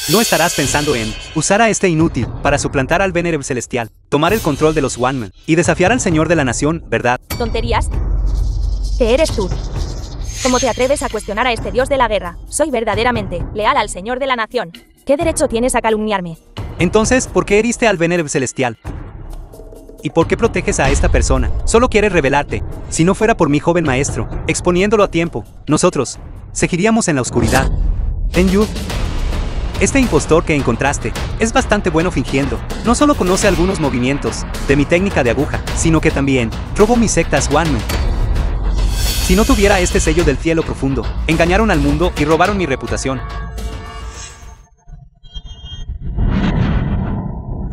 no estarás pensando en usar a este inútil para suplantar al Venerem celestial, tomar el control de los Swanman y desafiar al Señor de la Nación, ¿verdad? ¿Tonterías? ¿Qué eres tú? ¿Cómo te atreves a cuestionar a este dios de la guerra? Soy verdaderamente leal al Señor de la Nación. ¿Qué derecho tienes a calumniarme? Entonces, ¿por qué heriste al Venerem celestial? ¿Y por qué proteges a esta persona? Solo quieres rebelarte. Si no fuera por mi joven maestro, exponiéndolo a tiempo, nosotros seguiríamos en la oscuridad. Ten Yu, este impostor que encontraste es bastante bueno fingiendo. No solo conoce algunos movimientos de mi técnica de aguja, sino que también robó mi secta Swanman. Si no tuviera este sello del cielo profundo, engañaron al mundo y robaron mi reputación.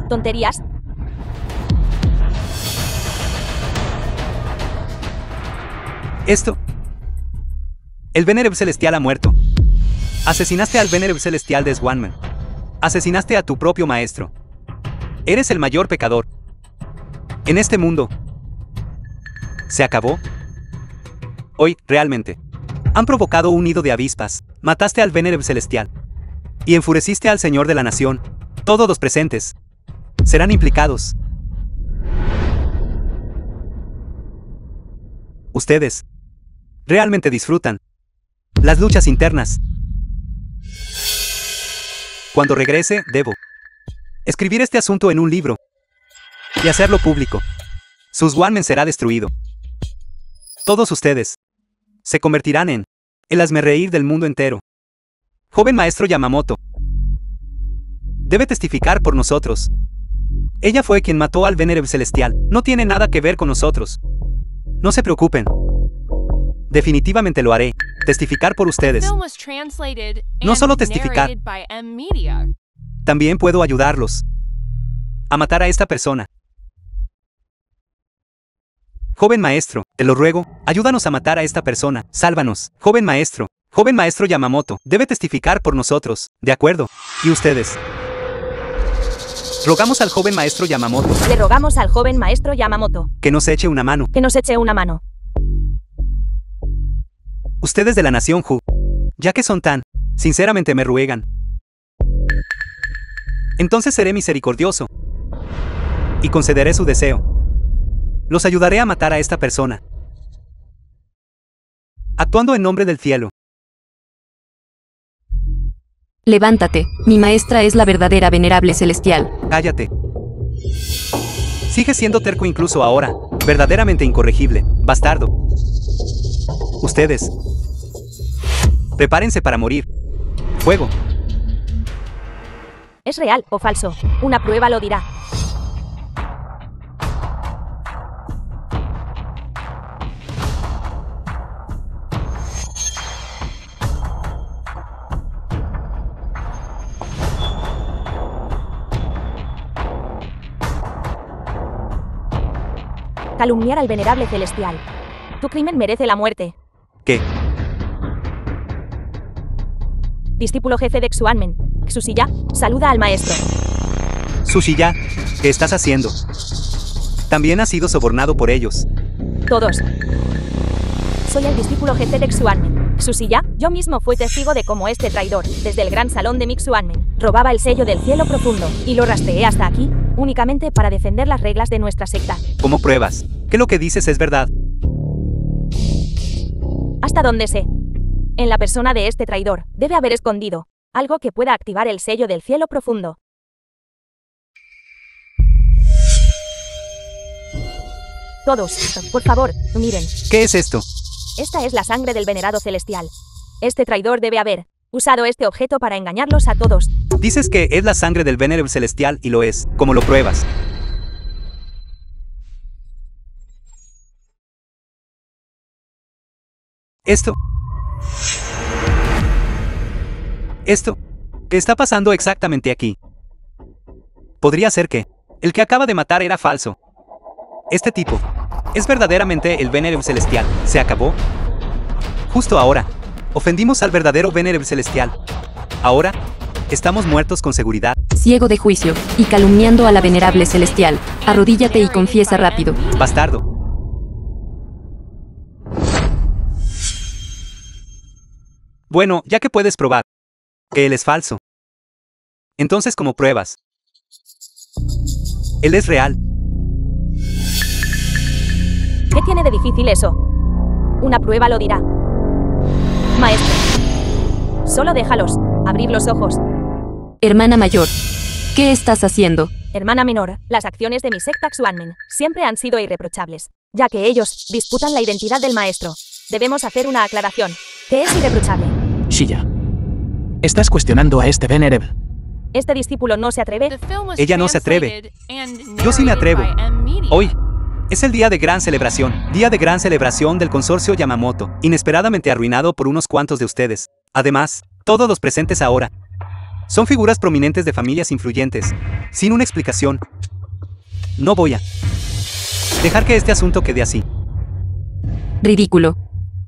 ¿Tonterías? El Venerem celestial ha muerto. Asesinaste al Venerem celestial de Swanman. Asesinaste a tu propio maestro. Eres el mayor pecador en este mundo. ¿Se acabó? Hoy, realmente. Han provocado un nido de avispas. Mataste al Venerem celestial. Y enfureciste al Señor de la Nación. Todos los presentes serán implicados. Ustedes realmente disfrutan las luchas internas. Cuando regrese, debo escribir este asunto en un libro y hacerlo público. Su Swanman será destruido. Todos ustedes se convertirán en el hazmerreír del mundo entero. Joven maestro Yamamoto debe testificar por nosotros. Ella fue quien mató al Venerem celestial. No tiene nada que ver con nosotros. No se preocupen. Definitivamente lo haré. Testificar por ustedes. No solo testificar. También puedo ayudarlos a matar a esta persona. Joven maestro, te lo ruego, ayúdanos a matar a esta persona. Sálvanos. Joven maestro Yamamoto, debe testificar por nosotros. ¿De acuerdo? ¿Y ustedes? Rogamos al joven maestro Yamamoto. Le rogamos al joven maestro Yamamoto que nos eche una mano. que nos eche una mano. Ustedes de la Nación Hu Ya que son tan, sinceramente me ruegan. Entonces seré misericordioso y concederé su deseo. Los ayudaré a matar a esta persona, actuando en nombre del cielo. Levántate, mi maestra es la verdadera venerable celestial. Cállate. Sigue siendo terco incluso ahora, verdaderamente incorregible, bastardo. Ustedes, prepárense para morir. Fuego. ¿Es real o falso? Una prueba lo dirá. Calumniar al venerable celestial. Tu crimen merece la muerte. ¿Qué? Discípulo jefe de Xuanmen, Xuxiya, saluda al maestro. Sushiya, ¿qué estás haciendo? También has sido sobornado por ellos. Todos. Soy el discípulo jefe de Xuanmen. Xuxiya, yo mismo fui testigo de cómo este traidor, desde el gran salón de Mixuanmen, robaba el sello del cielo profundo, y lo rastreé hasta aquí, únicamente para defender las reglas de nuestra secta. ¿Cómo pruebas que lo que dices es verdad? Hasta donde sé. En la persona de este traidor, debe haber escondido algo que pueda activar el sello del cielo profundo. Todos, por favor, miren. ¿Qué es esto? Esta es la sangre del venerado celestial. Este traidor debe haber usado este objeto para engañarlos a todos. Dices que es la sangre del venerable celestial y lo es. ¿Cómo lo pruebas? Esto, ¿qué está pasando exactamente aquí? Podría ser que el que acaba de matar era falso. Este tipo es verdaderamente el venerable celestial. ¿Se acabó? Justo ahora, ofendimos al verdadero venerable celestial. Ahora, estamos muertos con seguridad. Ciego de juicio, y calumniando a la venerable celestial. Arrodíllate y confiesa rápido. Bastardo. Bueno, ya que puedes probar que él es falso, entonces ¿cómo pruebas? Él es real. ¿Qué tiene de difícil eso? Una prueba lo dirá. Maestro, solo déjalos abrir los ojos. Hermana mayor, ¿qué estás haciendo? Hermana menor, las acciones de mi secta Xuanmen siempre han sido irreprochables, ya que ellos disputan la identidad del maestro. Debemos hacer una aclaración. ¿Qué es irreprochable? Shiya, estás cuestionando a este venerable. Este discípulo no se atreve. Ella no se atreve. Yo sí me atrevo. Hoy es el día de gran celebración del consorcio Yamamoto, inesperadamente arruinado por unos cuantos de ustedes. Además, todos los presentes ahora son figuras prominentes de familias influyentes. Sin una explicación, no voy a dejar que este asunto quede así. Ridículo.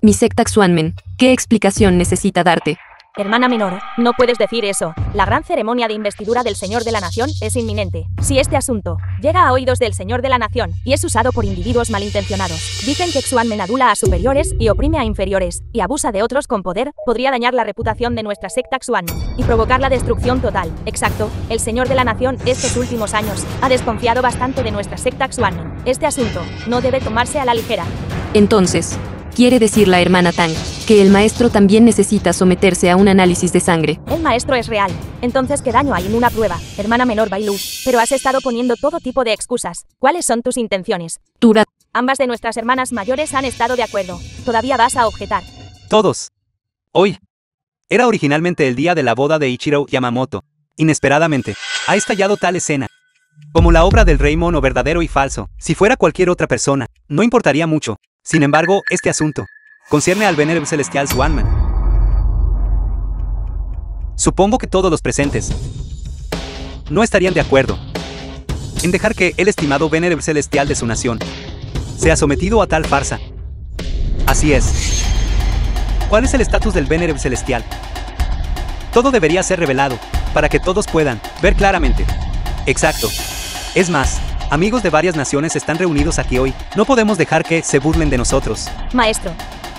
Mi secta Xuanmen, ¿qué explicación necesita darte? Hermana menor, no puedes decir eso. La gran ceremonia de investidura del Señor de la Nación es inminente. Si este asunto llega a oídos del Señor de la Nación y es usado por individuos malintencionados, dicen que Xuanmen adula a superiores y oprime a inferiores, y abusa de otros con poder, podría dañar la reputación de nuestra secta Xuanmen y provocar la destrucción total. Exacto, el Señor de la Nación estos últimos años ha desconfiado bastante de nuestra secta Xuanmen. Este asunto no debe tomarse a la ligera. Entonces, quiere decir la hermana Tang que el maestro también necesita someterse a un análisis de sangre. El maestro es real. Entonces, ¿qué daño hay en una prueba? Hermana menor Bailu, pero has estado poniendo todo tipo de excusas. ¿Cuáles son tus intenciones? Tura. Ambas de nuestras hermanas mayores han estado de acuerdo. ¿Todavía vas a objetar? Todos. Hoy era originalmente el día de la boda de Ichiro Yamamoto. Inesperadamente, ha estallado tal escena. Como la obra del rey mono verdadero y falso. Si fuera cualquier otra persona, no importaría mucho. Sin embargo, este asunto concierne al venerable celestial Xuanmen. Supongo que todos los presentes no estarían de acuerdo en dejar que el estimado venerable celestial de su nación sea sometido a tal farsa. Así es. ¿Cuál es el estatus del venerable celestial? Todo debería ser revelado, para que todos puedan ver claramente. Exacto. Es más, amigos de varias naciones están reunidos aquí hoy. No podemos dejar que se burlen de nosotros. Maestro,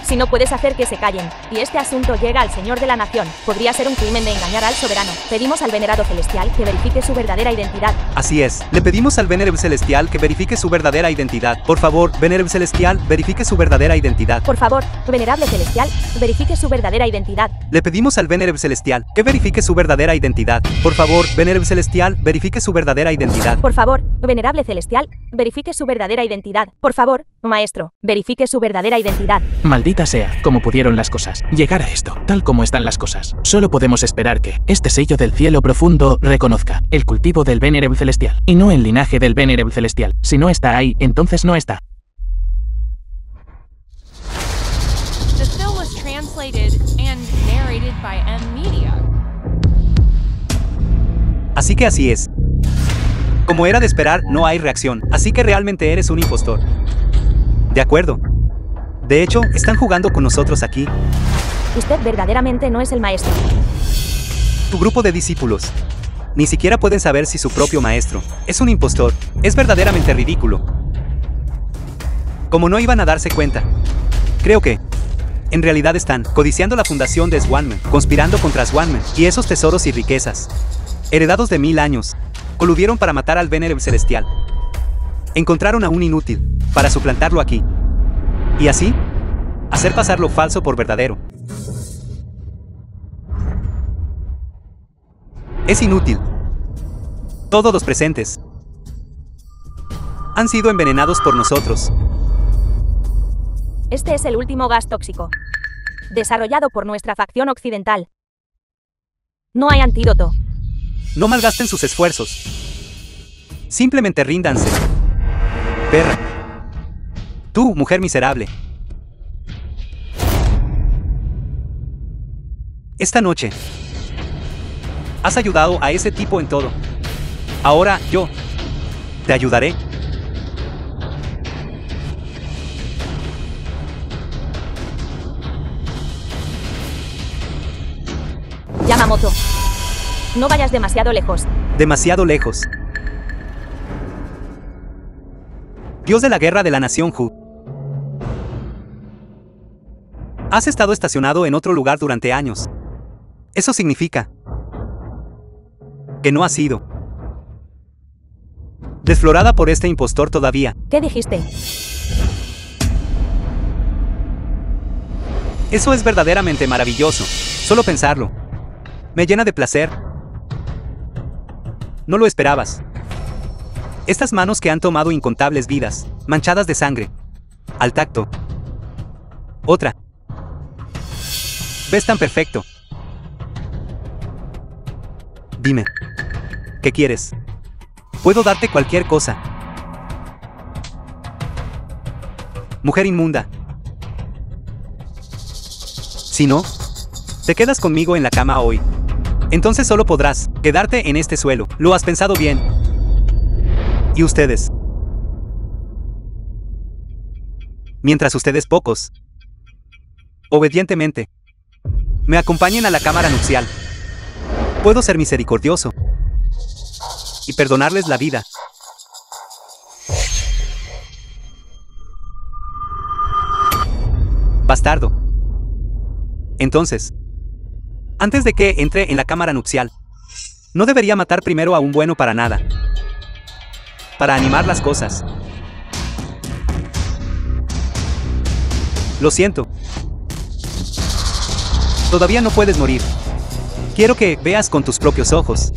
Si no puedes hacer que se callen, y este asunto llega al Señor de la Nación, podría ser un crimen de engañar al soberano. Pedimos al venerado celestial que verifique su verdadera identidad. Así es, le pedimos al venerable celestial que verifique su verdadera identidad. Por favor, venerable celestial, verifique su verdadera identidad. Por favor, venerable celestial, verifique su verdadera identidad. Le pedimos al venerable celestial que verifique su verdadera identidad. Por favor, venerable celestial, verifique su verdadera identidad. Por favor, venerable celestial, verifique su verdadera identidad. Por favor, maestro, verifique su verdadera identidad. Maldita sea, como pudieron las cosas llegar a esto, tal como están las cosas. Solo podemos esperar que este sello del cielo profundo reconozca el cultivo del venerable celestial, y no el linaje del venerable celestial. Si no está ahí, entonces no está. The film was translated and narrated by M-Media. Así que así es. Como era de esperar, no hay reacción, así que realmente eres un impostor. De acuerdo. De hecho, están jugando con nosotros aquí. Usted verdaderamente no es el maestro. Tu grupo de discípulos ni siquiera pueden saber si su propio maestro es un impostor. Es verdaderamente ridículo. Como no iban a darse cuenta. Creo que, en realidad están codiciando la fundación de Swanman, conspirando contra Swanman y esos tesoros y riquezas, heredados de 1000 años, coludieron para matar al venerable celestial. Encontraron a un inútil, para suplantarlo aquí. Y así, hacer pasar lo falso por verdadero. Es inútil. Todos los presentes han sido envenenados por nosotros. Este es el último gas tóxico, desarrollado por nuestra facción occidental. No hay antídoto. No malgasten sus esfuerzos. Simplemente ríndanse. Perra. Tú, mujer miserable. Esta noche has ayudado a ese tipo en todo. Ahora yo te ayudaré. Yamamoto, no vayas demasiado lejos. Demasiado lejos. Dios de la guerra de la nación Hu. Has estado estacionado en otro lugar durante años. Eso significa que no has sido desflorada por este impostor todavía. ¿Qué dijiste? Eso es verdaderamente maravilloso. Solo pensarlo me llena de placer. No lo esperabas. Estas manos que han tomado incontables vidas, manchadas de sangre. Al tacto. Otra. Ves tan perfecto. Dime. ¿Qué quieres? Puedo darte cualquier cosa. Mujer inmunda. Si no, te quedas conmigo en la cama hoy. Entonces solo podrás quedarte en este suelo. Lo has pensado bien. ¿Y ustedes? Mientras ustedes pocos, obedientemente, me acompañen a la cámara nupcial. Puedo ser misericordioso y perdonarles la vida. Bastardo. Entonces, antes de que entre en la cámara nupcial, no debería matar primero a un bueno para nada. Para animar las cosas. Lo siento. Todavía no puedes morir. Quiero que veas con tus propios ojos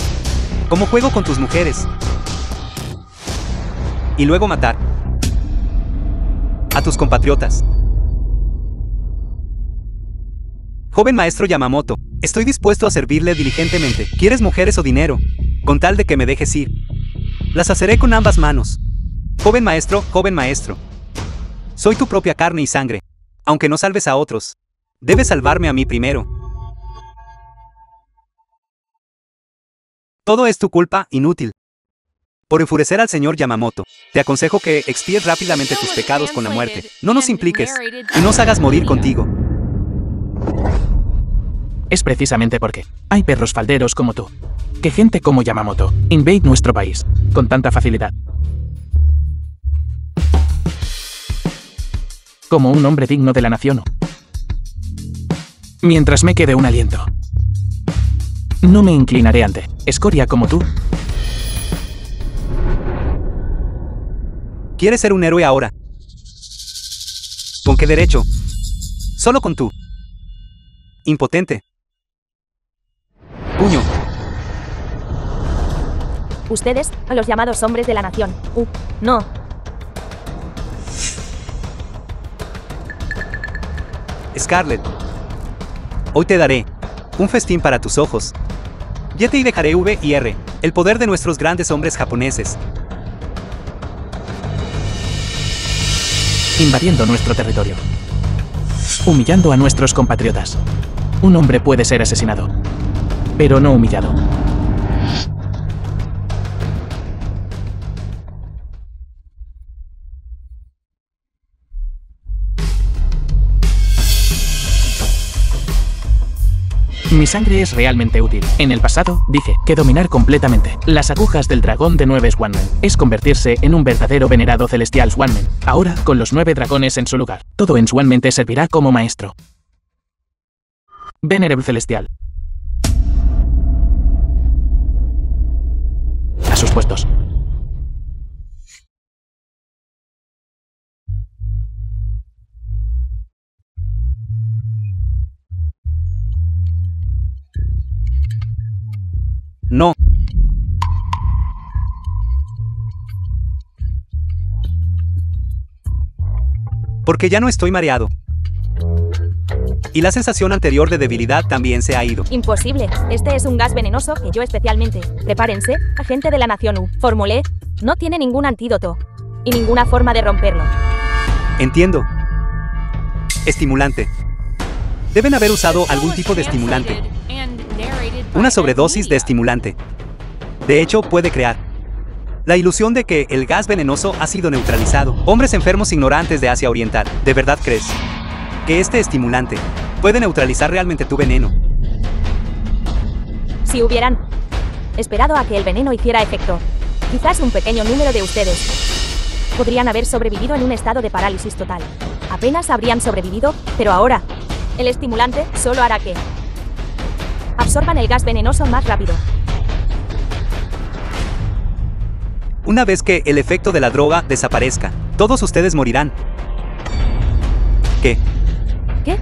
cómo juego con tus mujeres. Y luego matar a tus compatriotas. Joven maestro Yamamoto, estoy dispuesto a servirle diligentemente. ¿Quieres mujeres o dinero? Con tal de que me dejes ir. Las haceré con ambas manos. Joven maestro, soy tu propia carne y sangre. Aunque no salves a otros, debes salvarme a mí primero. Todo es tu culpa, inútil. Por enfurecer al señor Yamamoto, te aconsejo que expíes rápidamente tus pecados con la muerte. No nos impliques y nos hagas morir contigo. Es precisamente porque hay perros falderos como tú, que gente como Yamamoto invade nuestro país con tanta facilidad. como un hombre digno de la nación. Mientras me quede un aliento. No me inclinaré ante escoria como tú. ¿Quieres ser un héroe ahora? ¿Con qué derecho? Solo con tú. Impotente. Puño. Ustedes, a los llamados hombres de la nación. No. Scarlet. Hoy te daré un festín para tus ojos. Ya te dejaré V&R, el poder de nuestros grandes hombres japoneses. Invadiendo nuestro territorio. Humillando a nuestros compatriotas. Un hombre puede ser asesinado, pero no humillado. Mi sangre es realmente útil. En el pasado, dije que dominar completamente las agujas del dragón de 9 Swanman es convertirse en un verdadero venerado celestial Swanman. Ahora, con los 9 dragones en su lugar, todo en Swanman te servirá como maestro. Venerable celestial. A sus puestos. No. Porque ya no estoy mareado. Y la sensación anterior de debilidad también se ha ido. Imposible. Este es un gas venenoso que yo especialmente. Prepárense, agente de la Nación U. Formulé. No tiene ningún antídoto. Y ninguna forma de romperlo. Entiendo. Estimulante. Deben haber usado algún tipo de estimulante. Una sobredosis de estimulante. De hecho, puede crear la ilusión de que el gas venenoso ha sido neutralizado. Hombres enfermos ignorantes de Asia Oriental, ¿de verdad crees que este estimulante puede neutralizar realmente tu veneno? Si hubieran esperado a que el veneno hiciera efecto, quizás un pequeño número de ustedes podrían haber sobrevivido en un estado de parálisis total. Apenas habrían sobrevivido, pero ahora, el estimulante solo hará que absorban el gas venenoso más rápido. Una vez que el efecto de la droga desaparezca, todos ustedes morirán. ¿Qué? ¿Qué?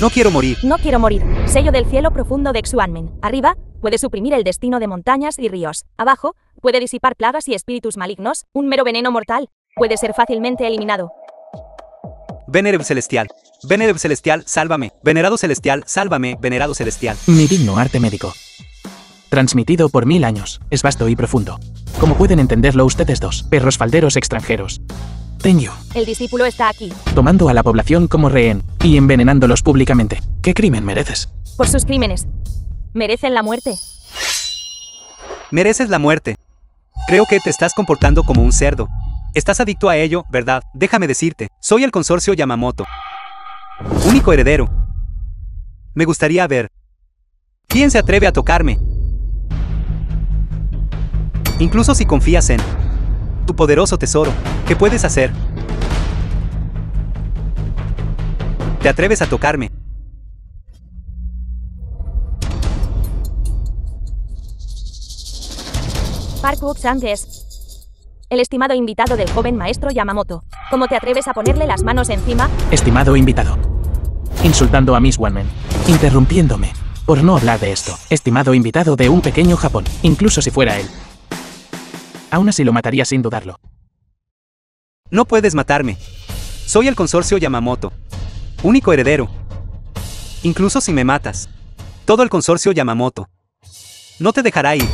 No quiero morir. No quiero morir. Sello del cielo profundo de Xuanmen. Arriba, puede suprimir el destino de montañas y ríos. Abajo, puede disipar plagas y espíritus malignos. Un mero veneno mortal puede ser fácilmente eliminado. Venerable celestial. Venerable celestial, sálvame. Venerado celestial, sálvame. Venerado celestial. Mi digno arte médico. Transmitido por 1000 años, es vasto y profundo. Como pueden entenderlo ustedes dos, perros falderos extranjeros. Tenyo. El discípulo está aquí. Tomando a la población como rehén y envenenándolos públicamente. ¿Qué crimen mereces? Por sus crímenes. Merecen la muerte. Mereces la muerte. Creo que te estás comportando como un cerdo. Estás adicto a ello, ¿verdad? Déjame decirte, soy el consorcio Yamamoto. Único heredero. Me gustaría ver. ¿Quién se atreve a tocarme? Incluso si confías en tu poderoso tesoro, ¿qué puedes hacer? ¿Te atreves a tocarme? Park Sang es el estimado invitado del joven maestro Yamamoto. ¿Cómo te atreves a ponerle las manos encima? Estimado invitado. Insultando a Miss Wanman. Interrumpiéndome. Por no hablar de esto. Estimado invitado de un pequeño Japón. Incluso si fuera él. Aún así lo mataría sin dudarlo. No puedes matarme. Soy el consorcio Yamamoto. Único heredero. Incluso si me matas. Todo el consorcio Yamamoto no te dejará ir.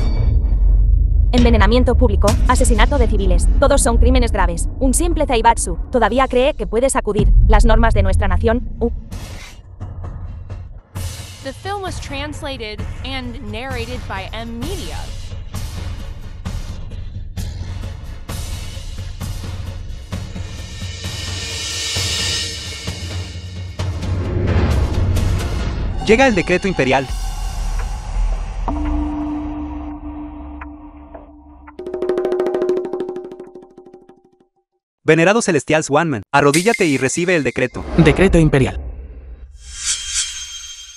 Envenenamiento público, asesinato de civiles, todos son crímenes graves. Un simple Zaibatsu todavía cree que puede sacudir las normas de nuestra nación. The film was translated and narrated by M Media. Llega el decreto imperial. Venerado celestial Swanman, arrodíllate y recibe el decreto. Decreto imperial.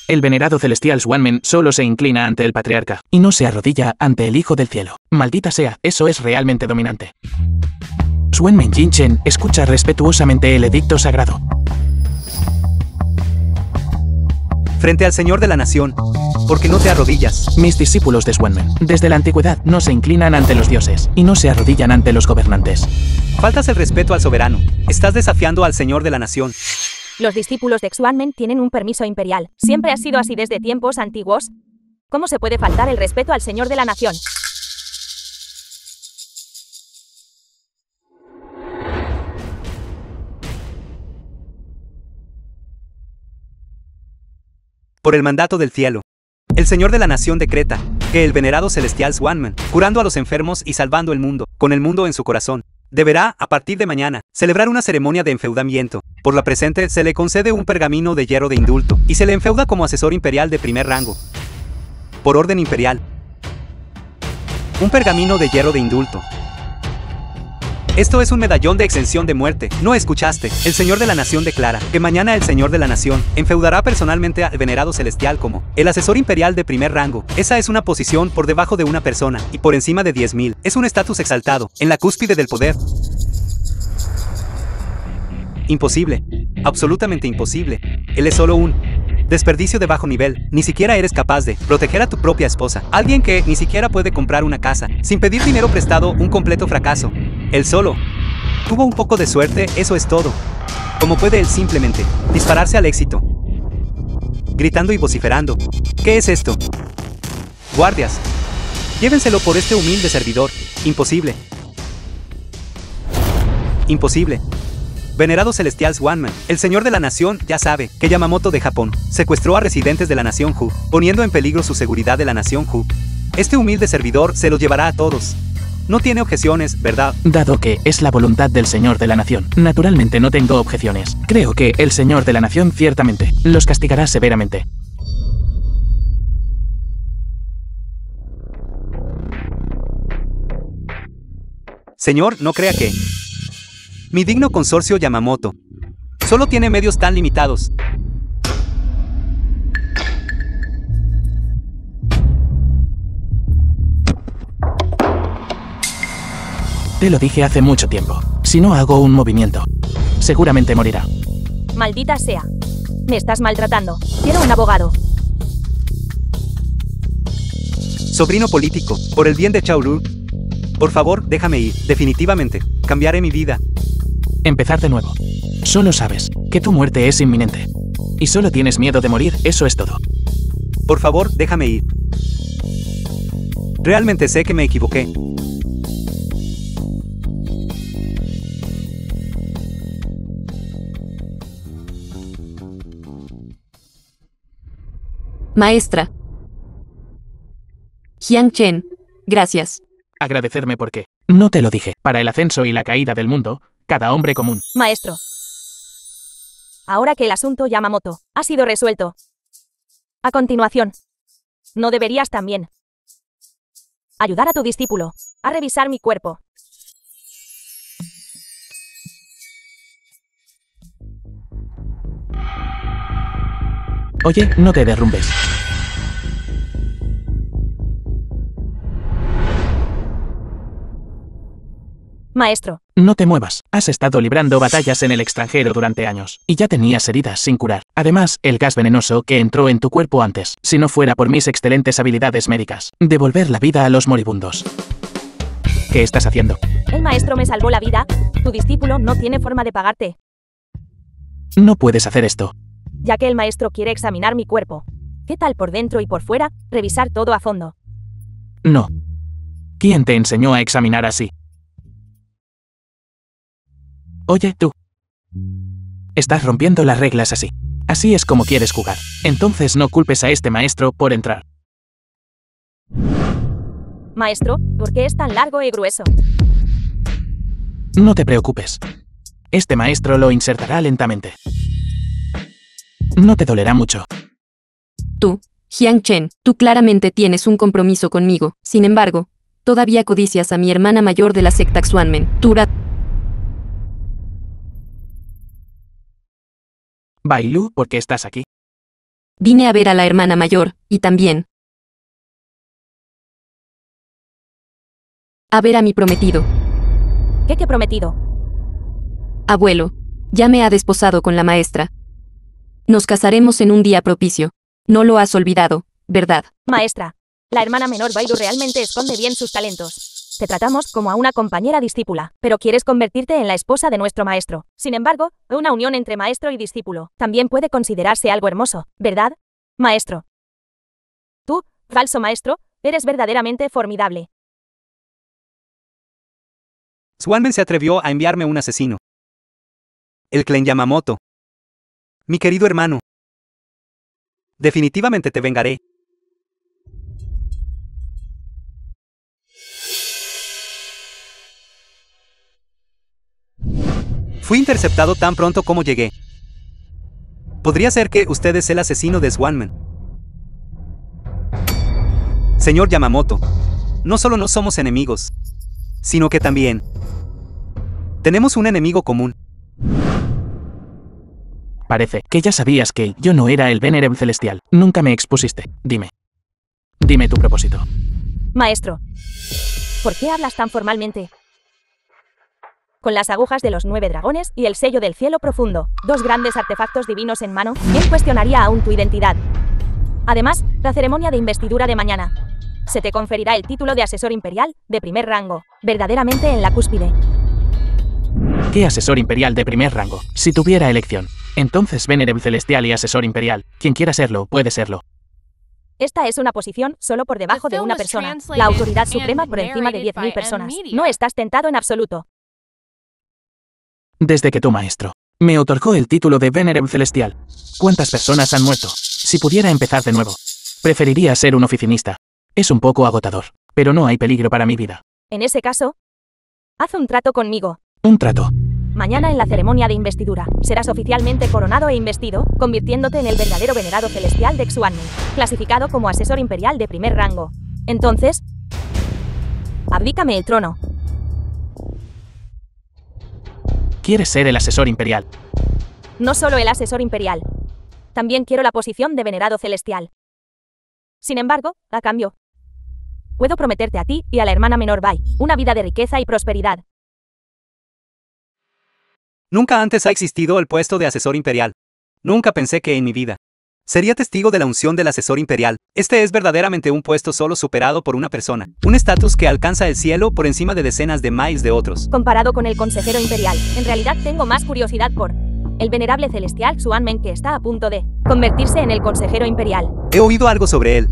El venerado celestial Swanman solo se inclina ante el patriarca, y no se arrodilla ante el Hijo del Cielo. Maldita sea, eso es realmente dominante. Swanman Jinchen escucha respetuosamente el edicto sagrado. Frente al Señor de la Nación, ¿por qué no te arrodillas? Mis discípulos de Swanman, desde la antigüedad, no se inclinan ante los dioses, y no se arrodillan ante los gobernantes. Faltas el respeto al soberano. Estás desafiando al Señor de la Nación. Los discípulos de Xuanmen tienen un permiso imperial. Siempre ha sido así desde tiempos antiguos. ¿Cómo se puede faltar el respeto al Señor de la Nación? Por el mandato del cielo, el Señor de la Nación decreta que el venerado celestial Swanman, curando a los enfermos y salvando el mundo, con el mundo en su corazón, deberá, a partir de mañana, celebrar una ceremonia de enfeudamiento. Por la presente se le concede un pergamino de hierro de indulto, y se le enfeuda como asesor imperial de primer rango. Por orden imperial. Un pergamino de hierro de indulto. Esto es un medallón de exención de muerte. ¿No escuchaste? El Señor de la Nación declara que mañana el Señor de la Nación enfeudará personalmente al venerado celestial como el asesor imperial de primer rango. Esa es una posición por debajo de una persona y por encima de 10.000. Es un estatus exaltado, en la cúspide del poder. Imposible. Absolutamente imposible. Él es solo un desperdicio de bajo nivel. Ni siquiera eres capaz de proteger a tu propia esposa. Alguien que ni siquiera puede comprar una casa sin pedir dinero prestado, un completo fracaso. Él solo tuvo un poco de suerte, eso es todo. ¿Cómo puede él simplemente dispararse al éxito? Gritando y vociferando. ¿Qué es esto? Guardias, llévenselo por este humilde servidor. Imposible. Imposible. Venerado celestial Swanman, el Señor de la Nación ya sabe que Yamamoto de Japón secuestró a residentes de la Nación Hu, poniendo en peligro su seguridad de la Nación Hu. Este humilde servidor se los llevará a todos. No tiene objeciones, ¿verdad? Dado que es la voluntad del Señor de la Nación, naturalmente no tengo objeciones. Creo que el Señor de la Nación ciertamente los castigará severamente. Señor, no crea que mi digno consorcio Yamamoto solo tiene medios tan limitados. Te lo dije hace mucho tiempo. Si no hago un movimiento, seguramente morirá. Maldita sea. Me estás maltratando. Quiero un abogado. Sobrino político, por el bien de Chauru, por favor, déjame ir. Definitivamente, cambiaré mi vida. Empezar de nuevo. Solo sabes que tu muerte es inminente. Y solo tienes miedo de morir, eso es todo. Por favor, déjame ir. Realmente sé que me equivoqué. Maestra. Jiang Chen, gracias. Agradecerme porque no te lo dije. Para el ascenso y la caída del mundo, cada hombre común. Maestro. Ahora que el asunto Yamamoto ha sido resuelto. A continuación, ¿no deberías también ayudar a tu discípulo a revisar mi cuerpo? Oye, no te derrumbes. Maestro. No te muevas. Has estado librando batallas en el extranjero durante años, y ya tenías heridas sin curar. Además, el gas venenoso que entró en tu cuerpo antes, si no fuera por mis excelentes habilidades médicas, devolver la vida a los moribundos. ¿Qué estás haciendo? El maestro me salvó la vida. Tu discípulo no tiene forma de pagarte, No puedes hacer esto. ya que el maestro quiere examinar mi cuerpo. ¿Qué tal por dentro y por fuera? Revisar todo a fondo. No. ¿Quién te enseñó a examinar así? Oye, tú. Estás rompiendo las reglas así. Así es como quieres jugar. Entonces no culpes a este maestro por entrar. Maestro, ¿por qué es tan largo y grueso? No te preocupes. Este maestro lo insertará lentamente. No te dolerá mucho. Tú, Jiang Chen, tú claramente tienes un compromiso conmigo. Sin embargo, todavía codicias a mi hermana mayor de la secta Xuanmen. Bailu, ¿por qué estás aquí? Vine a ver a la hermana mayor, y también a ver a mi prometido. ¿Qué prometido? Abuelo, ya me ha desposado con la maestra. Nos casaremos en un día propicio. No lo has olvidado, ¿verdad? Maestra, la hermana menor Bailu realmente esconde bien sus talentos. Te tratamos como a una compañera discípula, pero quieres convertirte en la esposa de nuestro maestro. Sin embargo, una unión entre maestro y discípulo también puede considerarse algo hermoso, ¿verdad, maestro? Tú, falso maestro, eres verdaderamente formidable. Swanman se atrevió a enviarme un asesino. El clan Yamamoto. Mi querido hermano. Definitivamente te vengaré. Fui interceptado tan pronto como llegué. Podría ser que usted es el asesino de Swanman. Señor Yamamoto, no solo no somos enemigos, sino que también tenemos un enemigo común. Parece que ya sabías que yo no era el Venerable Celestial. Nunca me expusiste. Dime. Dime tu propósito. Maestro, ¿por qué hablas tan formalmente? Con las agujas de los 9 dragones y el sello del cielo profundo, 2 grandes artefactos divinos en mano, ¿quién cuestionaría aún tu identidad? Además, la ceremonia de investidura de mañana. Se te conferirá el título de asesor imperial, de primer rango, verdaderamente en la cúspide. ¿Qué asesor imperial de primer rango? Si tuviera elección. Entonces Venerable Celestial y asesor imperial. Quien quiera serlo, puede serlo. Esta es una posición solo por debajo de una persona, la autoridad suprema por encima de 10.000 personas. No estás tentado en absoluto. Desde que tu maestro me otorgó el título de Venerable Celestial, ¿cuántas personas han muerto? Si pudiera empezar de nuevo, preferiría ser un oficinista. Es un poco agotador, pero no hay peligro para mi vida. En ese caso, haz un trato conmigo. Un trato. Mañana en la ceremonia de investidura, serás oficialmente coronado e investido, convirtiéndote en el verdadero venerado celestial de Xuanmen, clasificado como asesor imperial de primer rango. Entonces, abdícame el trono. ¿Quieres ser el asesor imperial? No solo el asesor imperial. También quiero la posición de venerado celestial. Sin embargo, a cambio, puedo prometerte a ti y a la hermana menor Bai una vida de riqueza y prosperidad. Nunca antes ha existido el puesto de asesor imperial. Nunca pensé que en mi vida sería testigo de la unción del asesor imperial. Este es verdaderamente un puesto solo superado por una persona. Un estatus que alcanza el cielo por encima de decenas de miles de otros. Comparado con el consejero imperial, en realidad tengo más curiosidad por el venerable celestial Xuanmen que está a punto de convertirse en el consejero imperial. He oído algo sobre él.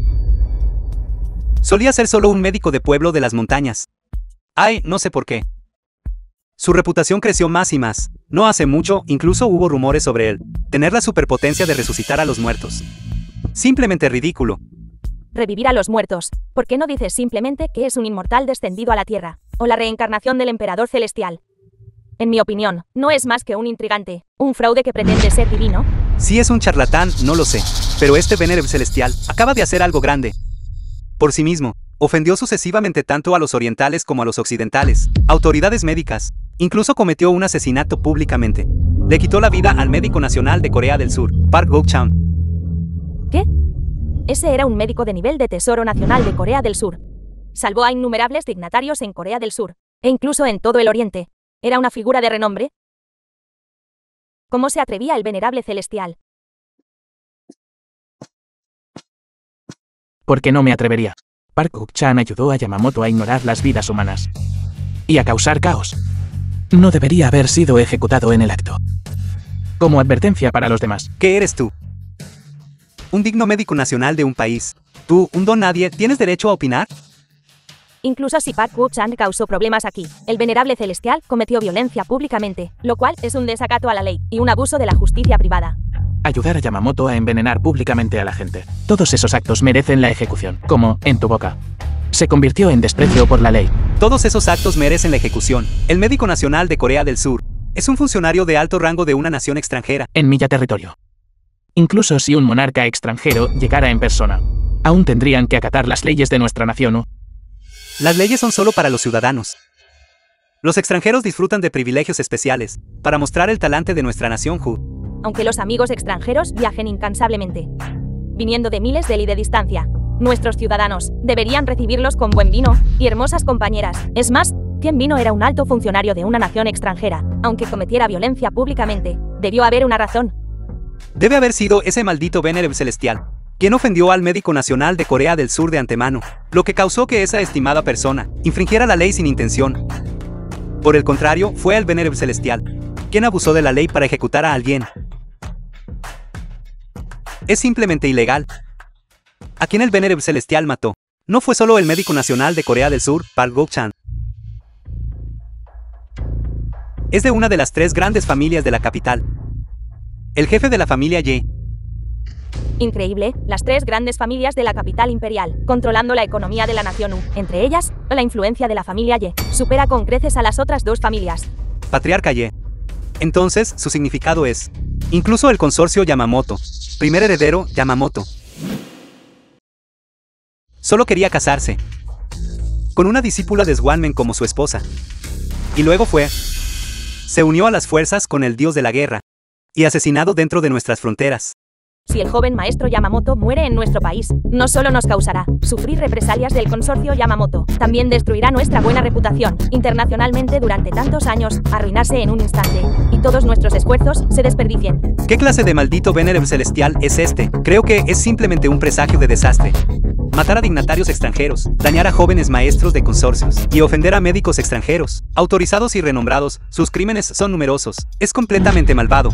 Solía ser solo un médico de pueblo de las montañas. Ay, no sé por qué. Su reputación creció más y más. No hace mucho, incluso hubo rumores sobre él. Tener la superpotencia de resucitar a los muertos. Simplemente ridículo. Revivir a los muertos. ¿Por qué no dices simplemente que es un inmortal descendido a la tierra? O la reencarnación del emperador celestial. En mi opinión, no es más que un intrigante. Un fraude que pretende ser divino. Si es un charlatán, no lo sé. Pero este Venerable Celestial acaba de hacer algo grande. Por sí mismo, ofendió sucesivamente tanto a los orientales como a los occidentales, autoridades médicas. Incluso cometió un asesinato públicamente. Le quitó la vida al médico nacional de Corea del Sur, Park Go-chan. ¿Qué? Ese era un médico de nivel de Tesoro Nacional de Corea del Sur. Salvó a innumerables dignatarios en Corea del Sur, e incluso en todo el Oriente. ¿Era una figura de renombre? ¿Cómo se atrevía el venerable celestial? ¿Por qué no me atrevería? Park Guk-chan ayudó a Yamamoto a ignorar las vidas humanas y a causar caos. No debería haber sido ejecutado en el acto. Como advertencia para los demás. ¿Qué eres tú? Un digno médico nacional de un país. Tú, un don nadie, ¿tienes derecho a opinar? Incluso si Park Guk-chan causó problemas aquí, el venerable celestial cometió violencia públicamente, lo cual es un desacato a la ley y un abuso de la justicia privada. Ayudar a Yamamoto a envenenar públicamente a la gente. Todos esos actos merecen la ejecución, como en tu boca. Se convirtió en desprecio por la ley. Todos esos actos merecen la ejecución. El médico nacional de Corea del Sur es un funcionario de alto rango de una nación extranjera. En mi territorio. Incluso si un monarca extranjero llegara en persona, aún tendrían que acatar las leyes de nuestra nación, ¿no? Las leyes son solo para los ciudadanos. Los extranjeros disfrutan de privilegios especiales para mostrar el talante de nuestra nación, Hu. aunque los amigos extranjeros viajen incansablemente, viniendo de miles de li de distancia. Nuestros ciudadanos deberían recibirlos con buen vino y hermosas compañeras. Es más, quien vino era un alto funcionario de una nación extranjera, aunque cometiera violencia públicamente. Debió haber una razón. Debe haber sido ese maldito Venerable Celestial, quien ofendió al médico nacional de Corea del Sur de antemano, lo que causó que esa estimada persona infringiera la ley sin intención. Por el contrario, fue el Venerable Celestial, quien abusó de la ley para ejecutar a alguien. Es simplemente ilegal. A quien el Venerable Celestial mató no fue solo el médico nacional de Corea del Sur, Park Go-chan. Es de una de las 3 grandes familias de la capital. El jefe de la familia Ye. Increíble, las 3 grandes familias de la capital imperial, controlando la economía de la nación U. Entre ellas, la influencia de la familia Ye supera con creces a las otras 2 familias. Patriarca Ye. Entonces, su significado es, incluso el consorcio Yamamoto, primer heredero Yamamoto, solo quería casarse con una discípula de Swanmen como su esposa. Y luego se unió a las fuerzas con el dios de la guerra y asesinado dentro de nuestras fronteras. Si el joven maestro Yamamoto muere en nuestro país, no solo nos causará sufrir represalias del consorcio Yamamoto, también destruirá nuestra buena reputación internacionalmente durante tantos años, arruinarse en un instante, y todos nuestros esfuerzos se desperdicien. ¿Qué clase de maldito Venerable Celestial es este? Creo que es simplemente un presagio de desastre. Matar a dignatarios extranjeros, dañar a jóvenes maestros de consorcios y ofender a médicos extranjeros, autorizados y renombrados, sus crímenes son numerosos. Es completamente malvado.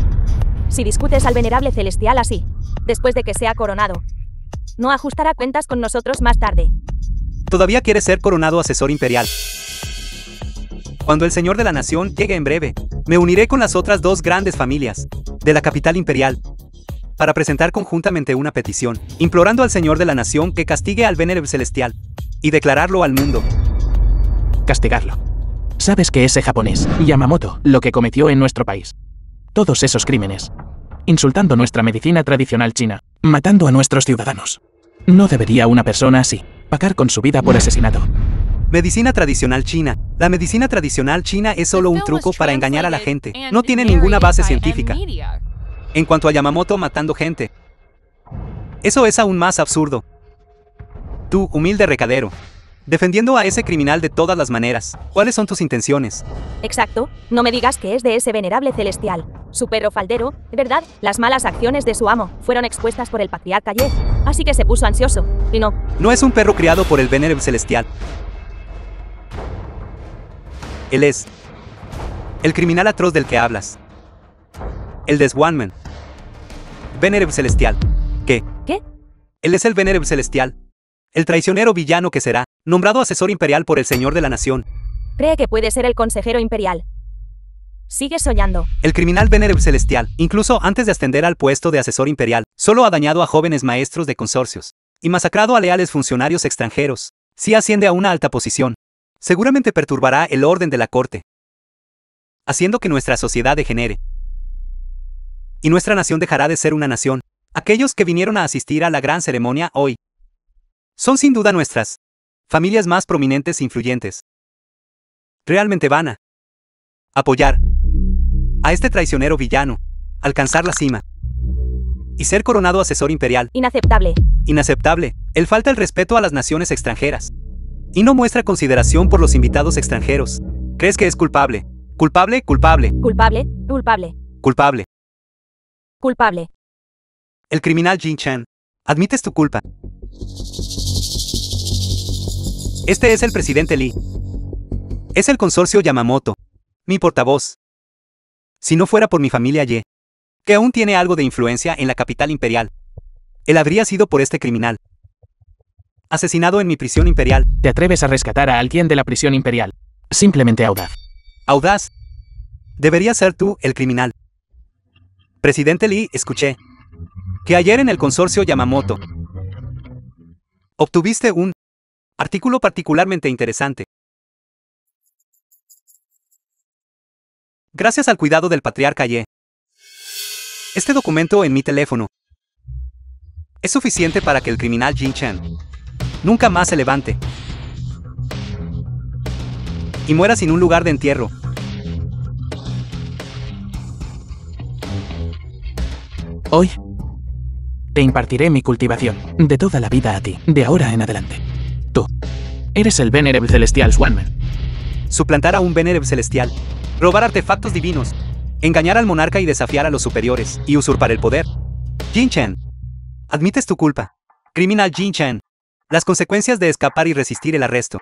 Si discutes al venerable celestial así, después de que sea coronado, no ajustará cuentas con nosotros más tarde. Todavía quiere ser coronado asesor imperial. Cuando el señor de la nación llegue en breve, me uniré con las otras 2 grandes familias de la capital imperial para presentar conjuntamente una petición, implorando al señor de la nación que castigue al Venerable Celestial y declararlo al mundo. Castigarlo. Sabes que ese japonés, Yamamoto, lo que cometió en nuestro país. Todos esos crímenes. Insultando nuestra medicina tradicional china. Matando a nuestros ciudadanos. No debería una persona así pagar con su vida por asesinato. Medicina tradicional china. La medicina tradicional china es solo un truco para engañar a la gente. No tiene ninguna base científica. En cuanto a Yamamoto matando gente, eso es aún más absurdo. Tú, humilde recadero, defendiendo a ese criminal de todas las maneras. ¿Cuáles son tus intenciones? Exacto, no me digas que es de ese venerable celestial. Su perro faldero, ¿verdad? Las malas acciones de su amo fueron expuestas por el patriarca Ye, así que se puso ansioso, y no. No es un perro criado por el Venerable Celestial. Él es el criminal atroz del que hablas. El de Swanman. Venerable Celestial. ¿Qué? ¿Qué? Él es el Venerable Celestial. El traicionero villano que será nombrado asesor imperial por el señor de la nación. Cree que puede ser el consejero imperial. Sigue soñando. El criminal Venerable Celestial, incluso antes de ascender al puesto de asesor imperial, solo ha dañado a jóvenes maestros de consorcios y masacrado a leales funcionarios extranjeros. Si asciende a una alta posición, seguramente perturbará el orden de la corte, haciendo que nuestra sociedad degenere. Y nuestra nación dejará de ser una nación. Aquellos que vinieron a asistir a la gran ceremonia hoy son sin duda nuestras familias más prominentes e influyentes. Realmente van a apoyar a este traicionero villano, alcanzar la cima y ser coronado asesor imperial. Inaceptable. Inaceptable. Él falta el respeto a las naciones extranjeras y no muestra consideración por los invitados extranjeros. ¿Crees que es culpable? ¿Culpable? Culpable. Culpable, culpable, Culpable. culpable. El criminal Jin Chen. Admites tu culpa. Este es el presidente Lee. Es el consorcio Yamamoto, mi portavoz. Si no fuera por mi familia Ye, que aún tiene algo de influencia en la capital imperial, él habría sido por este criminal asesinado en mi prisión imperial. ¿Te atreves a rescatar a alguien de la prisión imperial? Simplemente audaz. Audaz. Debería ser tú el criminal. Presidente Lee, escuché que ayer en el consorcio Yamamoto obtuviste un artículo particularmente interesante. Gracias al cuidado del patriarca Ye, este documento en mi teléfono es suficiente para que el criminal Jin Chen nunca más se levante y muera sin un lugar de entierro. Hoy te impartiré mi cultivación de toda la vida a ti, de ahora en adelante. Tú eres el Venerable Celestial Swanman. Suplantar a un Venerable Celestial. Robar artefactos divinos. Engañar al monarca y desafiar a los superiores, y usurpar el poder. Jin Chen. Admites tu culpa. Criminal Jin Chen. Las consecuencias de escapar y resistir el arresto.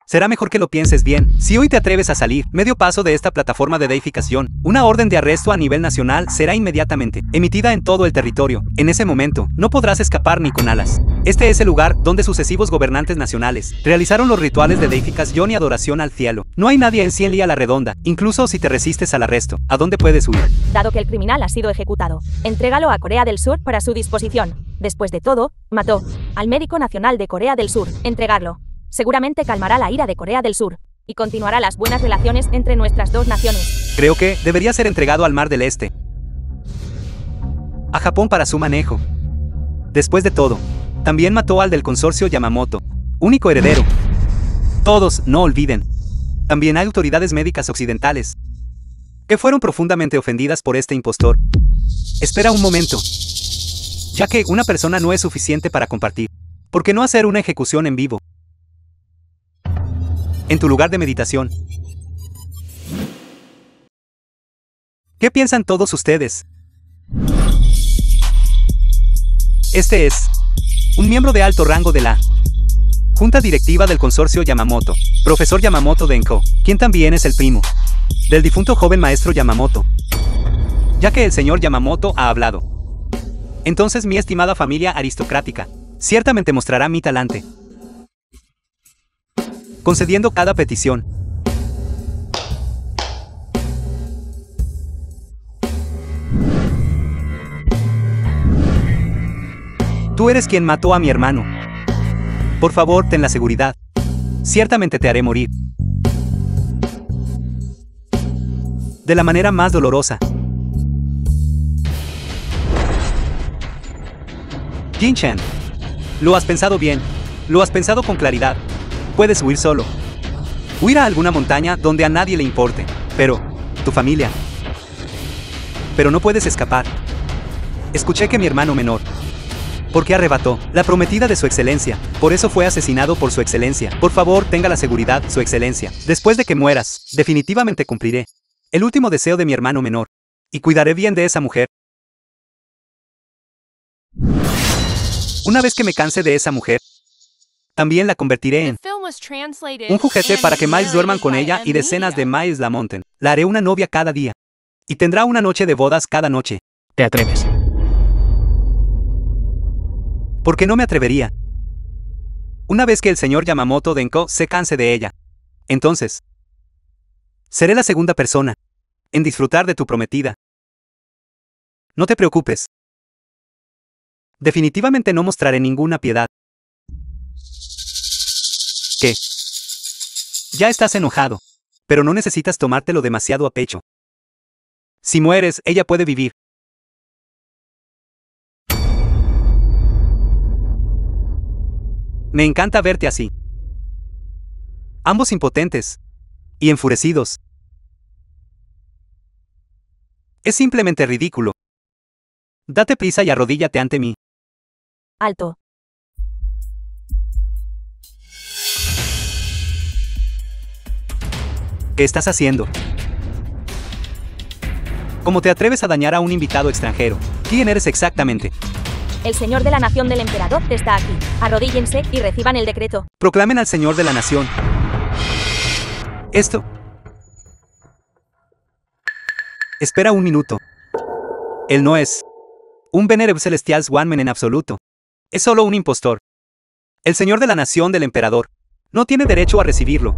Será mejor que lo pienses bien. Si hoy te atreves a salir, medio paso de esta plataforma de deificación, una orden de arresto a nivel nacional será inmediatamente emitida en todo el territorio. En ese momento, no podrás escapar ni con alas. Este es el lugar donde sucesivos gobernantes nacionales realizaron los rituales de deificación y adoración al cielo. No hay nadie en Cien a la redonda, incluso si te resistes al arresto. ¿A dónde puedes huir? Dado que el criminal ha sido ejecutado, entrégalo a Corea del Sur para su disposición. Después de todo, mató al médico nacional de Corea del Sur. Entregarlo seguramente calmará la ira de Corea del Sur y continuará las buenas relaciones entre nuestras dos naciones. Creo que debería ser entregado al Mar del Este, a Japón para su manejo. Después de todo, también mató al del consorcio Yamamoto, único heredero. Todos, no olviden. También hay autoridades médicas occidentales que fueron profundamente ofendidas por este impostor. Espera un momento. Ya que una persona no es suficiente para compartir, ¿por qué no hacer una ejecución en vivo? En tu lugar de meditación. ¿Qué piensan todos ustedes? Este es un miembro de alto rango de la Junta Directiva del Consorcio Yamamoto, Profesor Yamamoto Denko, quien también es el primo del difunto joven maestro Yamamoto. Ya que el señor Yamamoto ha hablado, entonces mi estimada familia aristocrática ciertamente mostrará mi talante, concediendo cada petición. Tú eres quien mató a mi hermano. Por favor, ten la seguridad. Ciertamente te haré morir. De la manera más dolorosa. Jin Chen. Lo has pensado bien. Lo has pensado con claridad. Puedes huir solo. Huir a alguna montaña donde a nadie le importe. Pero, tu familia. Pero no puedes escapar. Escuché que mi hermano menor, porque arrebató la prometida de su excelencia, por eso fue asesinado por su excelencia. Por favor, tenga la seguridad, su excelencia. Después de que mueras, definitivamente cumpliré el último deseo de mi hermano menor, y cuidaré bien de esa mujer. Una vez que me canse de esa mujer, también la convertiré en un juguete para que Miles duerman con ella y decenas de Miles la monten. La haré una novia cada día, y tendrá una noche de bodas cada noche. ¿Te atreves? ¿Por qué no me atrevería? Una vez que el señor Yamamoto Denko se canse de ella, entonces seré la segunda persona en disfrutar de tu prometida. No te preocupes. Definitivamente no mostraré ninguna piedad. ¿Qué? Ya estás enojado, pero no necesitas tomártelo demasiado a pecho. Si mueres, ella puede vivir. Me encanta verte así. Ambos impotentes y enfurecidos. Es simplemente ridículo. Date prisa y arrodíllate ante mí. Alto. ¿Qué estás haciendo? ¿Cómo te atreves a dañar a un invitado extranjero? ¿Quién eres exactamente? El señor de la nación del emperador está aquí. Arrodíllense y reciban el decreto. Proclamen al señor de la nación. Esto. Espera un minuto. Él no es un Venerable Celestial Swanman en absoluto. Es solo un impostor. El señor de la nación del emperador no tiene derecho a recibirlo.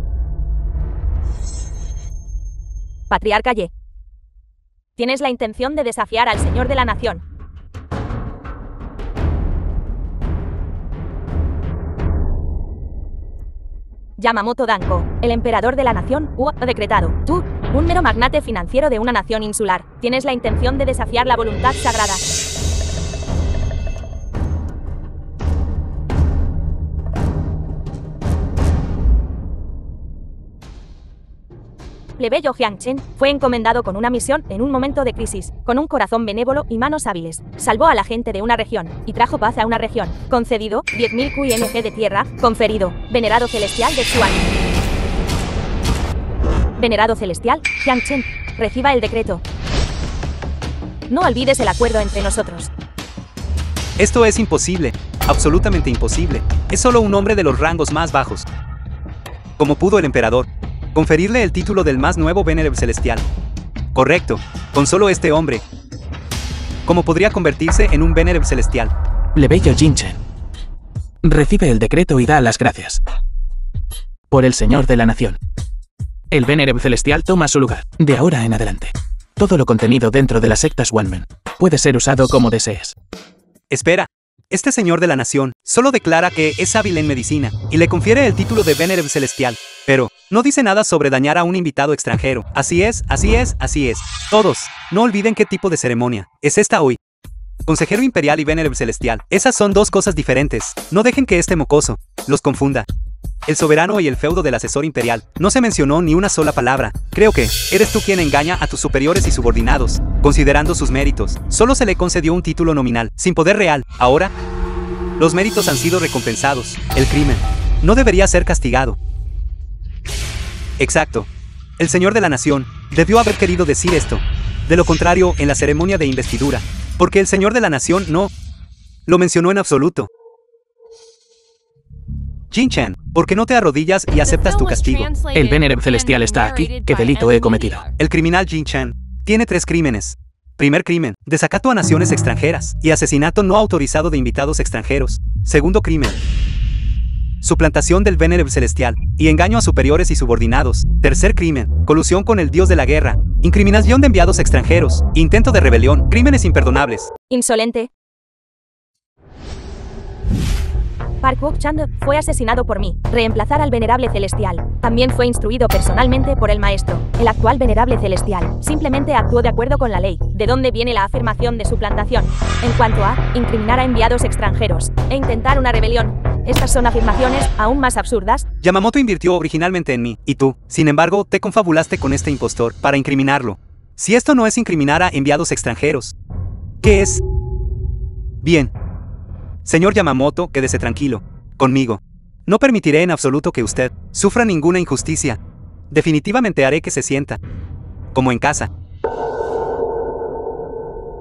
Patriarca Ye. Tienes la intención de desafiar al señor de la nación. Yamamoto Danko, el emperador de la nación, ha decretado. Tú, un mero magnate financiero de una nación insular, tienes la intención de desafiar la voluntad sagrada. Plebeyo Jiang Chen fue encomendado con una misión en un momento de crisis, con un corazón benévolo y manos hábiles. Salvó a la gente de una región y trajo paz a una región. Concedido 10.000 QIMG de tierra. Conferido. Venerado celestial de Xuan. Venerado celestial, Jiang Chen, reciba el decreto. No olvides el acuerdo entre nosotros. Esto es imposible, absolutamente imposible. Es solo un hombre de los rangos más bajos. ¿Cómo pudo el emperador conferirle el título del más nuevo Venerable Celestial? Correcto, con solo este hombre. ¿Cómo podría convertirse en un Venerable Celestial? Plebeyo Jin Chen. Recibe el decreto y da las gracias. Por el Señor de la Nación. El Venerable Celestial toma su lugar, de ahora en adelante. Todo lo contenido dentro de las sectas One-Man puede ser usado como desees. Espera. Este señor de la nación solo declara que es hábil en medicina y le confiere el título de Venerable Celestial, pero no dice nada sobre dañar a un invitado extranjero. Así es, así es, así es. Todos, no olviden qué tipo de ceremonia es esta hoy. Consejero Imperial y Venerable Celestial, esas son dos cosas diferentes. No dejen que este mocoso los confunda. El soberano y el feudo del asesor imperial. No se mencionó ni una sola palabra. Creo que eres tú quien engaña a tus superiores y subordinados, considerando sus méritos. Solo se le concedió un título nominal, sin poder real. Ahora, los méritos han sido recompensados. El crimen no debería ser castigado. Exacto. El señor de la nación debió haber querido decir esto. De lo contrario, en la ceremonia de investidura, porque el señor de la nación no lo mencionó en absoluto. Jin Chen, ¿por qué no te arrodillas y aceptas tu castigo? El Venerable Celestial está aquí. ¿Qué delito he cometido? El criminal Jin Chen tiene 3 crímenes. Primer crimen, desacato a naciones extranjeras y asesinato no autorizado de invitados extranjeros. Segundo crimen, suplantación del Venerable Celestial y engaño a superiores y subordinados. Tercer crimen, colusión con el dios de la guerra, incriminación de enviados extranjeros, intento de rebelión, crímenes imperdonables. Insolente. Park Wook-chan fue asesinado por mí. Reemplazar al Venerable Celestial. También fue instruido personalmente por el maestro. El actual Venerable Celestial simplemente actuó de acuerdo con la ley. ¿De dónde viene la afirmación de suplantación? En cuanto a incriminar a enviados extranjeros e intentar una rebelión, estas son afirmaciones aún más absurdas. Yamamoto invirtió originalmente en mí, y tú, sin embargo, te confabulaste con este impostor para incriminarlo. Si esto no es incriminar a enviados extranjeros, ¿qué es? Bien. Señor Yamamoto, quédese tranquilo. Conmigo. No permitiré en absoluto que usted sufra ninguna injusticia. Definitivamente haré que se sienta como en casa.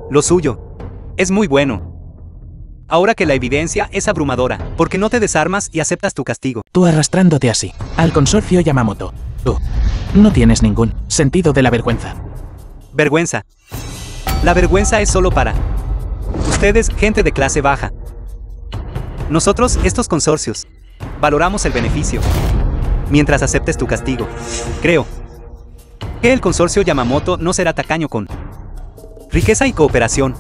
Lo suyo es muy bueno. Ahora que la evidencia es abrumadora, ¿por qué no te desarmas y aceptas tu castigo? Tú arrastrándote así al consorcio Yamamoto. Tú no tienes ningún sentido de la vergüenza. Vergüenza. La vergüenza es solo para ustedes, gente de clase baja. Nosotros, estos consorcios, valoramos el beneficio. Mientras aceptes tu castigo, creo que el consorcio Yamamoto no será tacaño con riqueza y cooperación.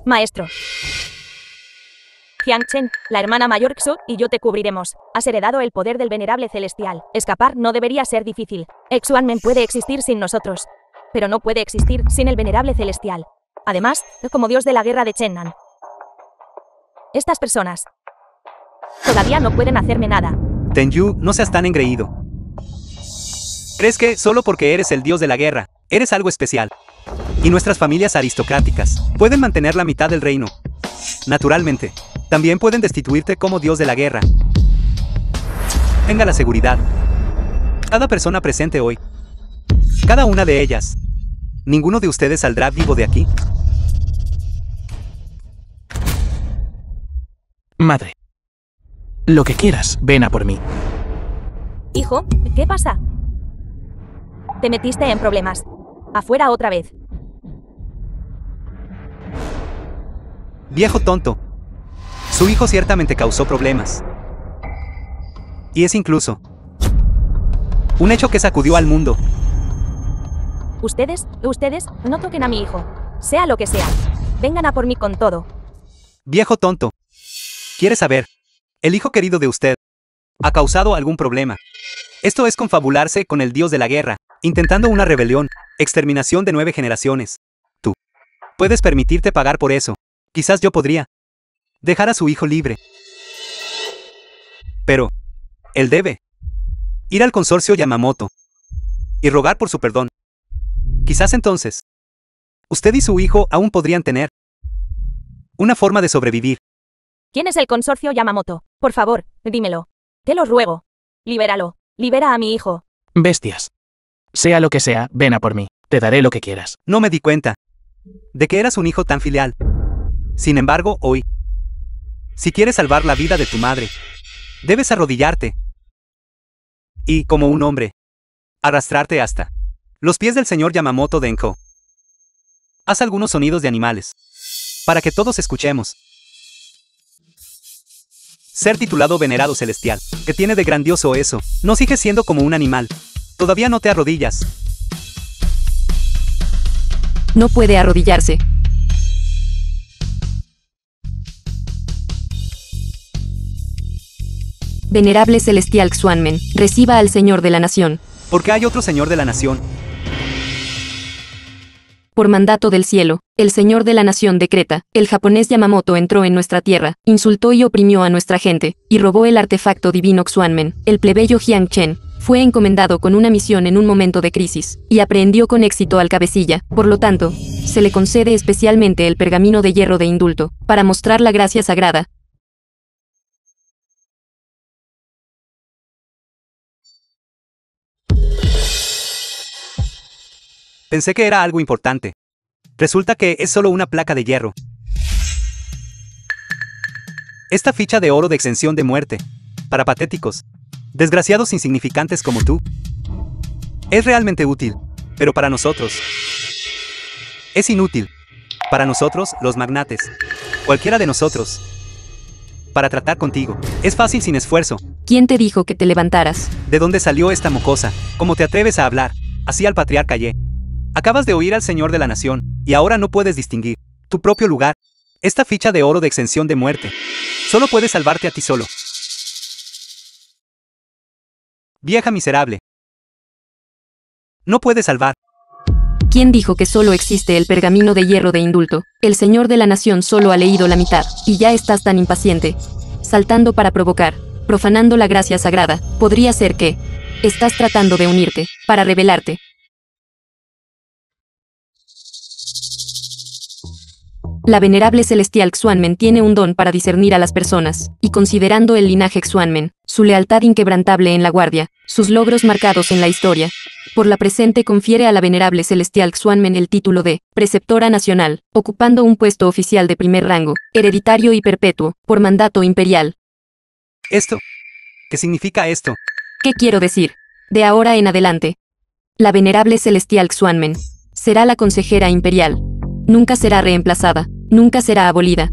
Maestro. Jiang Chen, la hermana mayor Xu y yo te cubriremos. Has heredado el poder del Venerable Celestial. Escapar no debería ser difícil. Xuanmen puede existir sin nosotros, pero no puede existir sin el Venerable Celestial. Además, como dios de la guerra de Chennan. Estas personas todavía no pueden hacerme nada. Tenyu, no seas tan engreído. ¿Crees que, solo porque eres el dios de la guerra, eres algo especial? Y nuestras familias aristocráticas pueden mantener la mitad del reino. Naturalmente, también pueden destituirte como dios de la guerra. Tenga la seguridad. Cada persona presente hoy, cada una de ellas, ¿ninguno de ustedes saldrá vivo de aquí? Madre. Lo que quieras, ven a por mí. Hijo, ¿qué pasa? Te metiste en problemas. Afuera otra vez. Viejo tonto. Su hijo ciertamente causó problemas. Y es incluso un hecho que sacudió al mundo. Ustedes, no toquen a mi hijo. Sea lo que sea. Vengan a por mí con todo. Viejo tonto. ¿Quiere saber? El hijo querido de usted ha causado algún problema. Esto es confabularse con el dios de la guerra, intentando una rebelión, exterminación de 9 generaciones. Tú puedes permitirte pagar por eso. Quizás yo podría dejar a su hijo libre. Pero él debe ir al consorcio Yamamoto. y rogar por su perdón. Quizás entonces, usted y su hijo aún podrían tener una forma de sobrevivir. ¿Quién es el consorcio Yamamoto? Por favor, dímelo. Te lo ruego. Libéralo. Libera a mi hijo. Bestias. Sea lo que sea, ven a por mí. Te daré lo que quieras. No me di cuenta de que eras un hijo tan filial. Sin embargo, hoy, si quieres salvar la vida de tu madre, debes arrodillarte y, como un hombre, arrastrarte hasta los pies del señor Yamamoto Denko. Haz algunos sonidos de animales para que todos escuchemos. Ser titulado Venerado Celestial, ¿qué tiene de grandioso eso? No sigues siendo como un animal. Todavía no te arrodillas. No puede arrodillarse. Venerable Celestial Xuanmen, reciba al Señor de la Nación. Porque hay otro señor de la nación. Por mandato del cielo, el Señor de la Nación decreta, el japonés Yamamoto entró en nuestra tierra, insultó y oprimió a nuestra gente, y robó el artefacto divino Xuanmen. El plebeyo Jiang Chen fue encomendado con una misión en un momento de crisis, y aprehendió con éxito al cabecilla. Por lo tanto, se le concede especialmente el pergamino de hierro de indulto, para mostrar la gracia sagrada. Pensé que era algo importante. Resulta que es solo una placa de hierro. Esta ficha de oro de exención de muerte, para patéticos, desgraciados insignificantes como tú, es realmente útil, pero para nosotros es inútil. Para nosotros, los magnates, cualquiera de nosotros, para tratar contigo, es fácil sin esfuerzo. ¿Quién te dijo que te levantaras? ¿De dónde salió esta mocosa? ¿Cómo te atreves a hablar así al patriarca Ye? Acabas de oír al Señor de la Nación, y ahora no puedes distinguir tu propio lugar. Esta ficha de oro de exención de muerte solo puede salvarte a ti solo. Vieja miserable. No puedes salvar. ¿Quién dijo que solo existe el pergamino de hierro de indulto? El Señor de la Nación solo ha leído la mitad, y ya estás tan impaciente. Saltando para provocar, profanando la gracia sagrada. Podría ser que estás tratando de unirte, para rebelarte. La venerable celestial Xuanmen tiene un don para discernir a las personas, y considerando el linaje Xuanmen, su lealtad inquebrantable en la guardia, sus logros marcados en la historia, por la presente confiere a la venerable celestial Xuanmen el título de preceptora nacional, ocupando un puesto oficial de primer rango, hereditario y perpetuo, por mandato imperial. ¿Esto? ¿Qué significa esto? ¿Qué quiero decir? De ahora en adelante, la venerable celestial Xuanmen será la consejera imperial. Nunca será reemplazada. Nunca será abolida.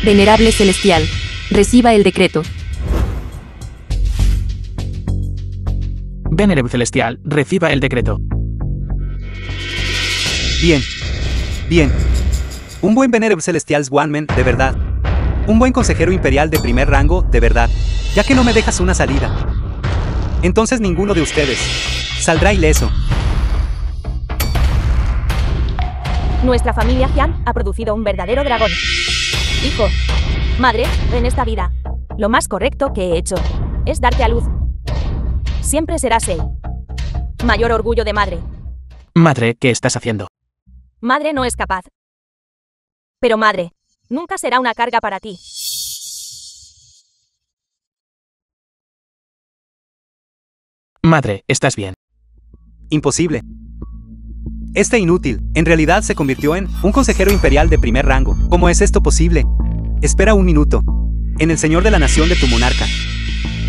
Venerable Celestial, reciba el decreto. Venerable Celestial, reciba el decreto. Bien. Bien. Un buen Venerable Celestial Xuanmen, de verdad. Un buen consejero imperial de primer rango, de verdad. Ya que no me dejas una salida. Entonces ninguno de ustedes saldrá ileso. Nuestra familia Jian ha producido un verdadero dragón. Hijo, madre, en esta vida, lo más correcto que he hecho es darte a luz. Siempre serás él. Mayor orgullo de madre. Madre, ¿qué estás haciendo? Madre no es capaz. Pero madre, nunca será una carga para ti. Madre, ¿estás bien? Imposible. Este inútil, en realidad se convirtió en un consejero imperial de primer rango. ¿Cómo es esto posible? Espera un minuto. En el Señor de la Nación de tu monarca.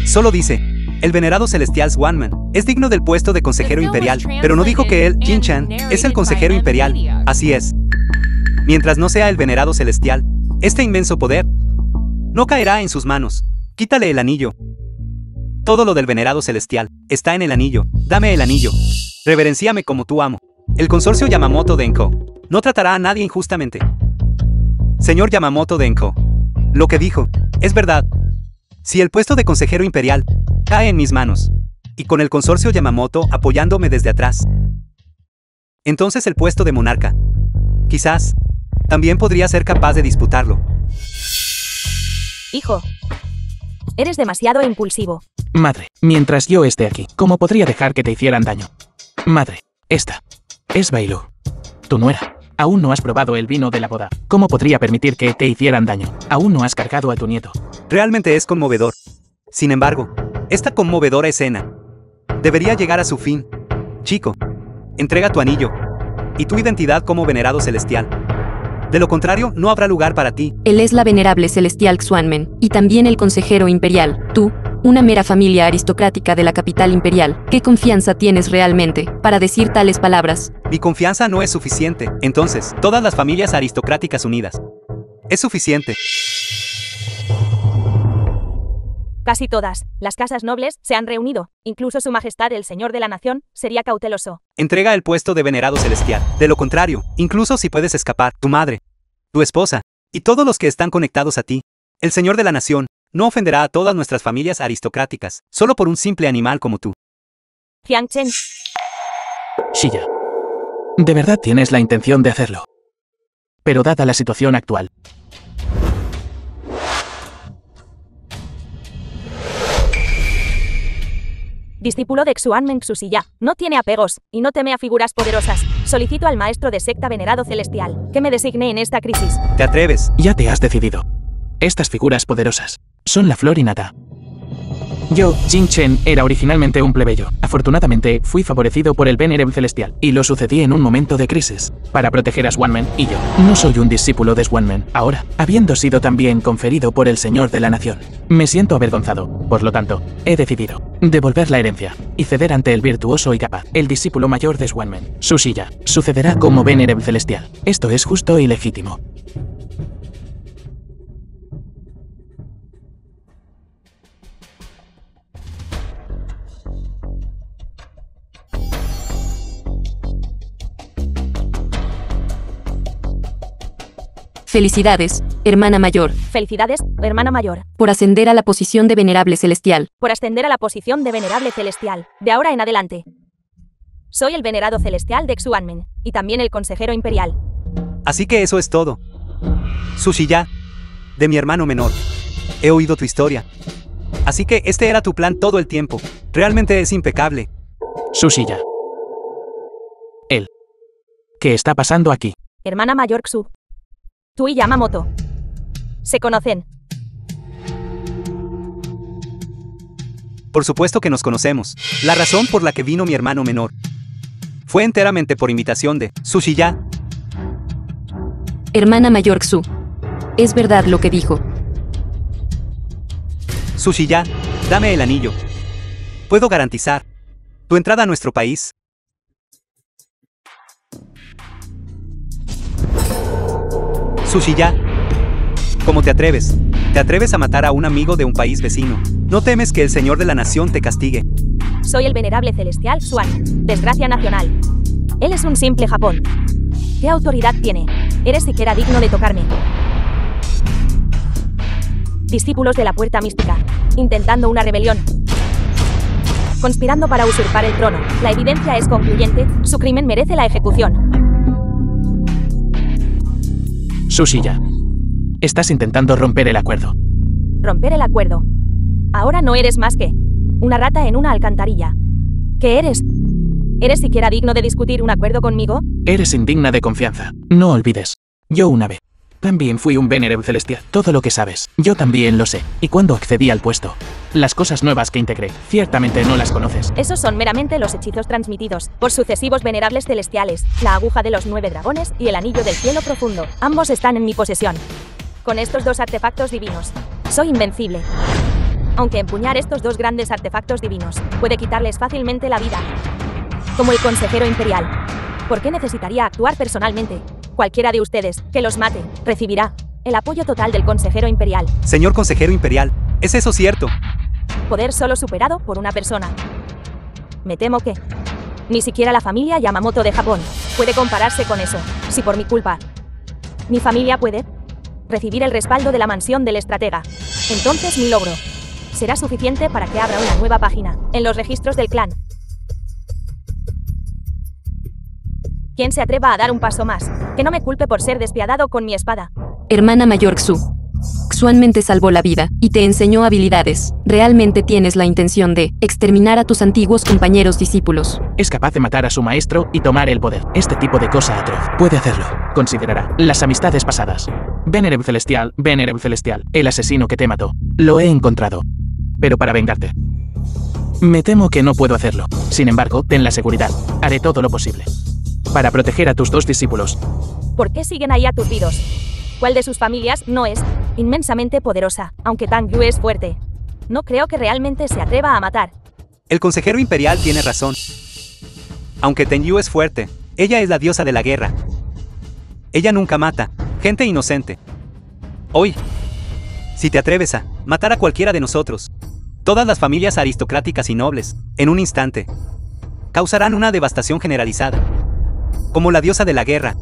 Solo dice, el venerado celestial Xuanmen es digno del puesto de consejero imperial, pero no dijo que él, Jin Chan, es el consejero imperial. Así es. Mientras no sea el venerado celestial, este inmenso poder no caerá en sus manos. Quítale el anillo. Todo lo del venerado celestial está en el anillo. Dame el anillo. Reverencíame como tú amo. El consorcio Yamamoto Denko no tratará a nadie injustamente. Señor Yamamoto Denko, lo que dijo es verdad. Si el puesto de consejero imperial cae en mis manos, y con el consorcio Yamamoto apoyándome desde atrás, entonces el puesto de monarca, quizás, también podría ser capaz de disputarlo. Hijo, eres demasiado impulsivo. Madre, mientras yo esté aquí, ¿cómo podría dejar que te hicieran daño? Madre, esta es Bailu, tu nuera. Aún no has probado el vino de la boda. ¿Cómo podría permitir que te hicieran daño? Aún no has cargado a tu nieto. Realmente es conmovedor. Sin embargo, esta conmovedora escena debería llegar a su fin. Chico, entrega tu anillo y tu identidad como venerado celestial. De lo contrario, no habrá lugar para ti. Él es la venerable celestial Xuanmen, y también el consejero imperial. Tú, una mera familia aristocrática de la capital imperial. ¿Qué confianza tienes realmente para decir tales palabras? Mi confianza no es suficiente. Entonces, todas las familias aristocráticas unidas. Es suficiente. Casi todas las casas nobles se han reunido. Incluso su majestad el señor de la nación sería cauteloso. Entrega el puesto de venerado celestial. De lo contrario, incluso si puedes escapar, tu madre, tu esposa, y todos los que están conectados a ti, el señor de la nación no ofenderá a todas nuestras familias aristocráticas, solo por un simple animal como tú. Jiang Chen, Shiya, ¿de verdad tienes la intención de hacerlo? Pero dada la situación actual, discípulo de Xuanmen Xusiya, no tiene apegos y no teme a figuras poderosas. Solicito al maestro de secta venerado celestial que me designe en esta crisis. ¿Te atreves? ya te has decidido. Estas figuras poderosas son la flor innata. Yo, Jing Chen, era originalmente un plebeyo. Afortunadamente, fui favorecido por el Venerable Celestial, y lo sucedí en un momento de crisis, para proteger a Xuanmen, y yo no soy un discípulo de Xuanmen. Ahora, habiendo sido también conferido por el Señor de la Nación, me siento avergonzado. Por lo tanto, he decidido devolver la herencia, y ceder ante el virtuoso y capaz, el discípulo mayor de Xuanmen. Su silla sucederá como Venerable Celestial. Esto es justo y legítimo. Felicidades, hermana mayor, Felicidades, hermana mayor, por ascender a la posición de venerable celestial. por ascender a la posición de venerable celestial. De ahora en adelante, soy el venerado celestial de Xuanmen, y también el consejero imperial. Así que eso es todo. Sushiya, de mi hermano menor. He oído tu historia. Así que este era tu plan todo el tiempo. Realmente es impecable. Su silla. Él. ¿Qué está pasando aquí? Hermana mayor Xu. Tú y Yamamoto se conocen. Por supuesto que nos conocemos. La razón por la que vino mi hermano menor fue enteramente por invitación de Sushiya. Hermana mayor Xu. Es verdad lo que dijo. Sushiya, dame el anillo. Puedo garantizar tu entrada a nuestro país. Sushiya, ¿cómo te atreves? ¿Te atreves a matar a un amigo de un país vecino? ¿No temes que el Señor de la Nación te castigue? Soy el venerable celestial Xuan. Desgracia nacional. Él es un simple Japón. ¿Qué autoridad tiene? ¿Eres siquiera digno de tocarme? Discípulos de la puerta mística. Intentando una rebelión. Conspirando para usurpar el trono. La evidencia es concluyente. Su crimen merece la ejecución. Su silla. Estás intentando romper el acuerdo. Romper el acuerdo. Ahora no eres más que una rata en una alcantarilla. ¿Qué eres? ¿Eres siquiera digno de discutir un acuerdo conmigo? Eres indigna de confianza. No olvides. Yo una vez también fui un Venerable Celestial. Todo lo que sabes, yo también lo sé. Y cuando accedí al puesto, las cosas nuevas que integré, ciertamente no las conoces. Esos son meramente los hechizos transmitidos por sucesivos venerables celestiales, la aguja de los 9 dragones y el anillo del cielo profundo. Ambos están en mi posesión. Con estos dos artefactos divinos, soy invencible. Aunque empuñar estos dos grandes artefactos divinos puede quitarles fácilmente la vida. Como el consejero imperial. ¿Por qué necesitaría actuar personalmente? Cualquiera de ustedes que los mate recibirá el apoyo total del consejero imperial. Señor consejero imperial, ¿es eso cierto? Poder solo superado por una persona. Me temo que ni siquiera la familia Yamamoto de Japón puede compararse con eso. Si por mi culpa mi familia puede recibir el respaldo de la mansión del estratega, entonces mi logro será suficiente para que abra una nueva página en los registros del clan. Quien se atreva a dar un paso más, que no me culpe por ser despiadado con mi espada. Hermana mayor Xu. Xuanmen te salvó la vida y te enseñó habilidades. ¿Realmente tienes la intención de exterminar a tus antiguos compañeros discípulos? Es capaz de matar a su maestro y tomar el poder. Este tipo de cosa atroz. Puede hacerlo. Considerará las amistades pasadas. Venerable Celestial, el asesino que te mató. Lo he encontrado. Pero para vengarte. Me temo que no puedo hacerlo. Sin embargo, ten la seguridad. Haré todo lo posible para proteger a tus dos discípulos. ¿Por qué siguen ahí aturdidos? ¿Cuál de sus familias no es inmensamente poderosa, aunque Tang Yu es fuerte? No creo que realmente se atreva a matar. El consejero imperial tiene razón. Aunque Tenyu es fuerte, ella es la diosa de la guerra. Ella nunca mata gente inocente. Hoy, si te atreves a matar a cualquiera de nosotros, todas las familias aristocráticas y nobles, en un instante, causarán una devastación generalizada. Como la diosa de la guerra,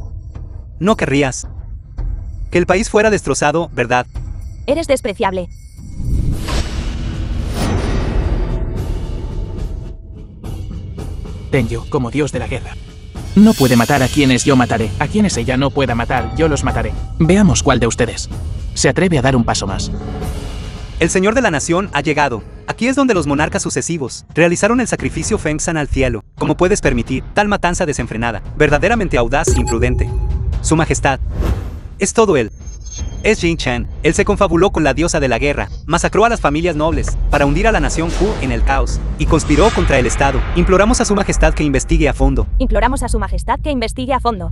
no querrías que el país fuera destrozado, ¿verdad? Eres despreciable. Tenyu, como dios de la guerra, no puede matar a quienes yo mataré. A quienes ella no pueda matar, yo los mataré. Veamos cuál de ustedes se atreve a dar un paso más. El Señor de la Nación ha llegado. Aquí es donde los monarcas sucesivos realizaron el sacrificio Fengsan al cielo. ¿Cómo puedes permitir tal matanza desenfrenada? Verdaderamente audaz e imprudente. Su Majestad. Es todo él. Es Jin Chen. Él se confabuló con la diosa de la guerra, masacró a las familias nobles, para hundir a la nación Hu en el caos, y conspiró contra el Estado. Imploramos a Su Majestad que investigue a fondo. Imploramos a Su Majestad que investigue a fondo.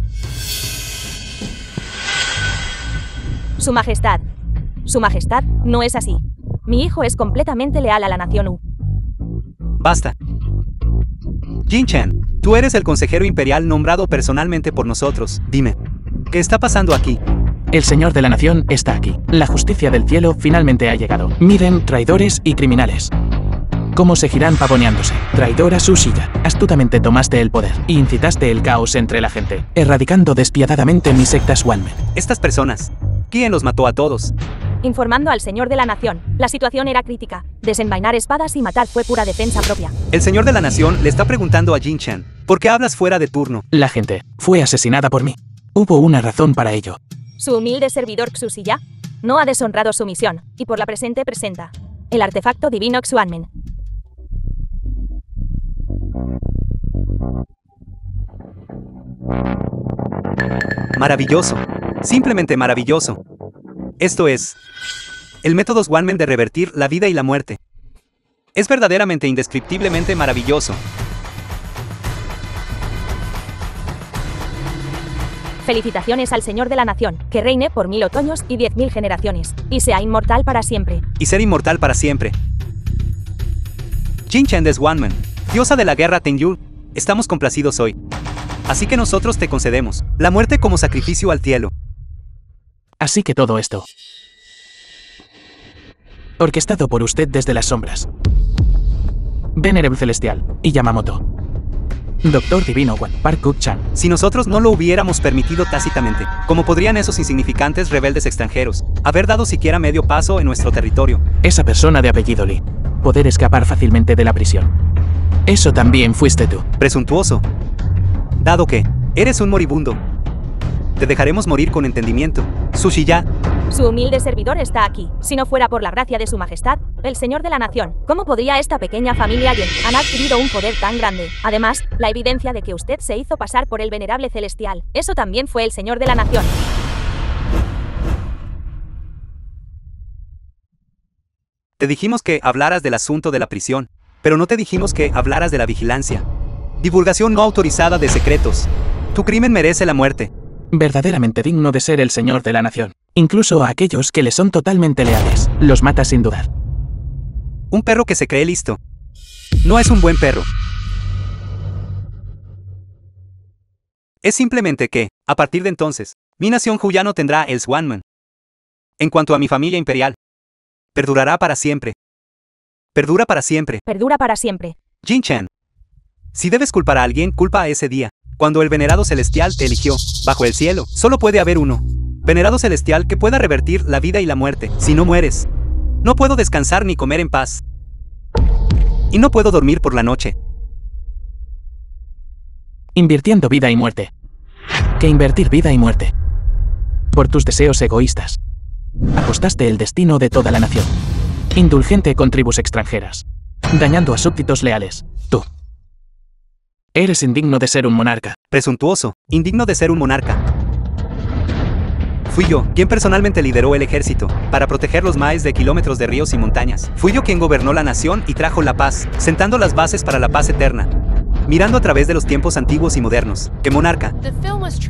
Su Majestad. Su Majestad, no es así. Mi hijo es completamente leal a la nación Hu. Basta. Jin Chen, tú eres el consejero imperial nombrado personalmente por nosotros. Dime, ¿qué está pasando aquí? El Señor de la Nación está aquí. La justicia del cielo finalmente ha llegado. Miren, traidores y criminales. ¿Cómo seguirán pavoneándose? Traidora Sushiya, astutamente tomaste el poder e incitaste el caos entre la gente, erradicando despiadadamente mi secta Xuanmen. Estas personas, ¿quién los mató a todos? Informando al Señor de la Nación, la situación era crítica. Desenvainar espadas y matar fue pura defensa propia. El Señor de la Nación le está preguntando a Jin Chen, ¿por qué hablas fuera de turno? La gente fue asesinada por mí. Hubo una razón para ello. Su humilde servidor Xuxiya no ha deshonrado su misión, y por la presente presenta el artefacto divino Xuanmen. Maravilloso. Simplemente maravilloso. Esto es el método Xuanmen de revertir la vida y la muerte. Es verdaderamente indescriptiblemente maravilloso. Felicitaciones al Señor de la Nación, que reine por 1000 otoños y 10.000 generaciones, y sea inmortal para siempre. Y ser inmortal para siempre. Jin Chen de Xuanmen, diosa de la guerra Tenyu, estamos complacidos hoy. Así que nosotros te concedemos la muerte como sacrificio al cielo. Así que todo esto, orquestado por usted desde las sombras. Venerable Celestial y Yamamoto. Doctor Divino Wan Park Kuk-chan. Si nosotros no lo hubiéramos permitido tácitamente, ¿cómo podrían esos insignificantes rebeldes extranjeros haber dado siquiera medio paso en nuestro territorio? Esa persona de apellido Lee, poder escapar fácilmente de la prisión. Eso también fuiste tú. Presuntuoso. Dado que eres un moribundo, te dejaremos morir con entendimiento. Sushiya. Su humilde servidor está aquí. Si no fuera por la gracia de Su Majestad, el Señor de la Nación, ¿cómo podría esta pequeña familia Yen han adquirido un poder tan grande? Además, la evidencia de que usted se hizo pasar por el venerable celestial, eso también fue el Señor de la Nación. Te dijimos que hablaras del asunto de la prisión, pero no te dijimos que hablaras de la vigilancia. Divulgación no autorizada de secretos. Tu crimen merece la muerte. Verdaderamente digno de ser el Señor de la Nación. Incluso a aquellos que le son totalmente leales, los mata sin dudar. Un perro que se cree listo no es un buen perro. Es simplemente que, a partir de entonces, mi nación Hu ya no tendrá el Xuanmen. En cuanto a mi familia imperial, perdurará para siempre. Perdura para siempre. Perdura para siempre. Jin Chen. Si debes culpar a alguien, culpa a ese día, cuando el venerado celestial te eligió. Bajo el cielo, solo puede haber uno. Venerado celestial que pueda revertir la vida y la muerte. Si no mueres, no puedo descansar ni comer en paz. Y no puedo dormir por la noche. Invirtiendo vida y muerte. Que invertir vida y muerte. Por tus deseos egoístas. Apostaste el destino de toda la nación. Indulgente con tribus extranjeras. Dañando a súbditos leales. Tú. Eres indigno de ser un monarca. Presuntuoso, indigno de ser un monarca. Fui yo quien personalmente lideró el ejército para proteger los maes de kilómetros de ríos y montañas. Fui yo quien gobernó la nación y trajo la paz, sentando las bases para la paz eterna. Mirando a través de los tiempos antiguos y modernos, ¿qué monarca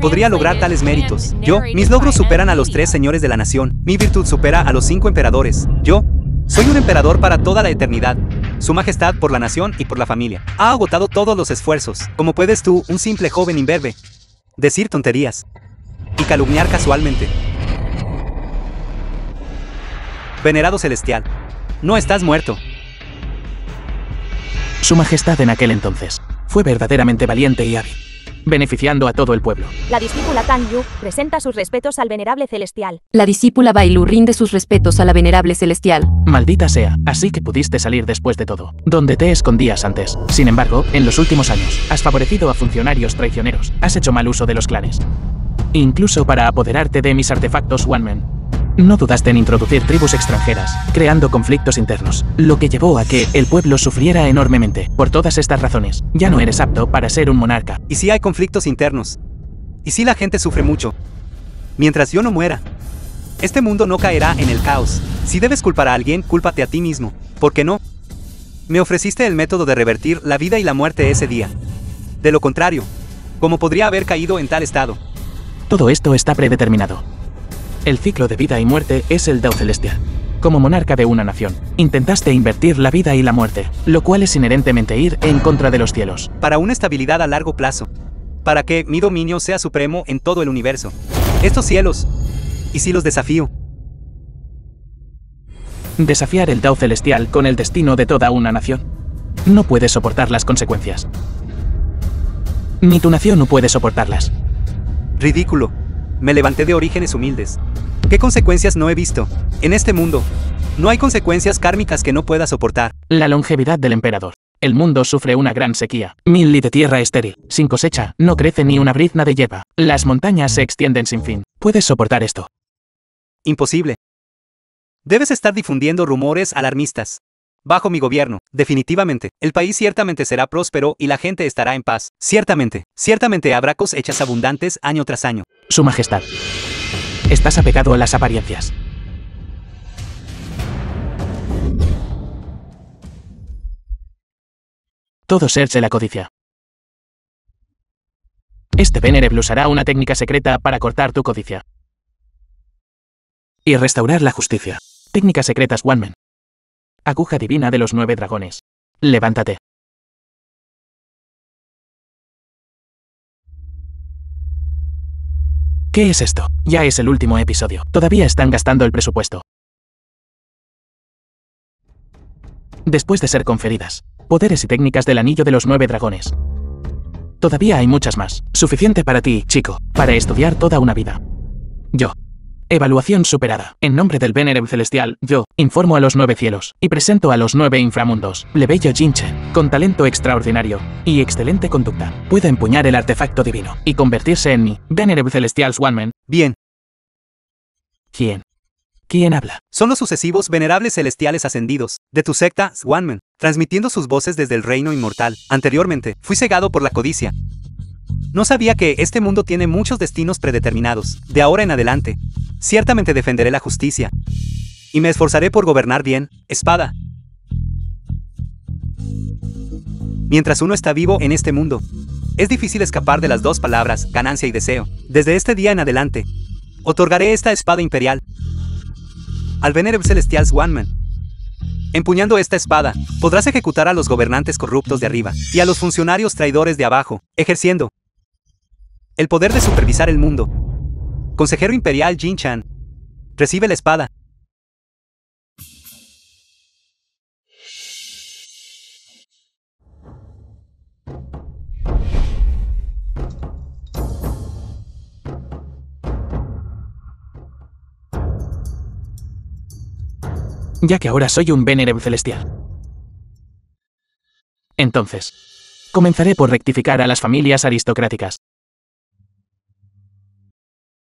podría lograr tales méritos? Yo, mis logros superan a los 3 señores de la nación. Mi virtud supera a los 5 emperadores. Yo soy un emperador para toda la eternidad. Su majestad por la nación y por la familia. Ha agotado todos los esfuerzos. ¿Cómo puedes tú, un simple joven imberbe, decir tonterías y calumniar casualmente? Venerado celestial, no estás muerto. Su majestad en aquel entonces fue verdaderamente valiente y hábil, beneficiando a todo el pueblo. La discípula Tan Yu presenta sus respetos al venerable celestial. La discípula Bailu rinde sus respetos a la venerable celestial. Maldita sea, así que pudiste salir después de todo, donde te escondías antes. Sin embargo, en los últimos años, has favorecido a funcionarios traicioneros, has hecho mal uso de los clanes. Incluso para apoderarte de mis artefactos One Man. No dudaste en introducir tribus extranjeras, creando conflictos internos, lo que llevó a que el pueblo sufriera enormemente. Por todas estas razones, ya no eres apto para ser un monarca. ¿Y si hay conflictos internos? ¿Y si la gente sufre mucho? Mientras yo no muera, este mundo no caerá en el caos. Si debes culpar a alguien, cúlpate a ti mismo. ¿Por qué no? Me ofreciste el método de revertir la vida y la muerte ese día. De lo contrario, ¿cómo podría haber caído en tal estado? Todo esto está predeterminado. El ciclo de vida y muerte es el Dao celestial. Como monarca de una nación, intentaste invertir la vida y la muerte, lo cual es inherentemente ir en contra de los cielos. Para una estabilidad a largo plazo. Para que mi dominio sea supremo en todo el universo. Estos cielos. ¿Y si los desafío? Desafiar el Dao celestial con el destino de toda una nación. No puedes soportar las consecuencias. Ni tu nación no puede soportarlas. Ridículo. Me levanté de orígenes humildes. ¿Qué consecuencias no he visto? En este mundo, no hay consecuencias kármicas que no pueda soportar. La longevidad del emperador. El mundo sufre una gran sequía. 1000 li de tierra estéril, sin cosecha, no crece ni una brizna de hierba. Las montañas se extienden sin fin. ¿Puedes soportar esto? Imposible. Debes estar difundiendo rumores alarmistas. Bajo mi gobierno, definitivamente, el país ciertamente será próspero y la gente estará en paz. Ciertamente habrá cosechas abundantes año tras año. Su majestad. Estás apegado a las apariencias. Todo ser se la codicia. Este Venerable usará una técnica secreta para cortar tu codicia. Y restaurar la justicia. Técnicas secretas One Man. Aguja divina de los 9 dragones. Levántate. ¿Qué es esto? Ya es el último episodio. Todavía están gastando el presupuesto. Después de ser conferidas poderes y técnicas del anillo de los 9 dragones. Todavía hay muchas más. Suficiente para ti, chico, para estudiar toda una vida. Yo. Evaluación superada. En nombre del Venerable Celestial, yo informo a los 9 cielos y presento a los 9 inframundos. Plebeyo Jinchen, con talento extraordinario y excelente conducta, puede empuñar el artefacto divino y convertirse en mi Venerable Celestials One Man. Bien. ¿Quién habla? Son los sucesivos venerables celestiales ascendidos de tu secta, One Man, transmitiendo sus voces desde el reino inmortal. Anteriormente, fui cegado por la codicia. No sabía que este mundo tiene muchos destinos predeterminados. De ahora en adelante, ciertamente defenderé la justicia. Y me esforzaré por gobernar bien, espada. Mientras uno está vivo en este mundo, es difícil escapar de las 2 palabras, ganancia y deseo. Desde este día en adelante, otorgaré esta espada imperial al Venerable Celestials One Man. Empuñando esta espada, podrás ejecutar a los gobernantes corruptos de arriba y a los funcionarios traidores de abajo, ejerciendo el poder de supervisar el mundo. Consejero Imperial Jin Chan, recibe la espada. Ya que ahora soy un Venerable Celestial. Entonces, comenzaré por rectificar a las familias aristocráticas.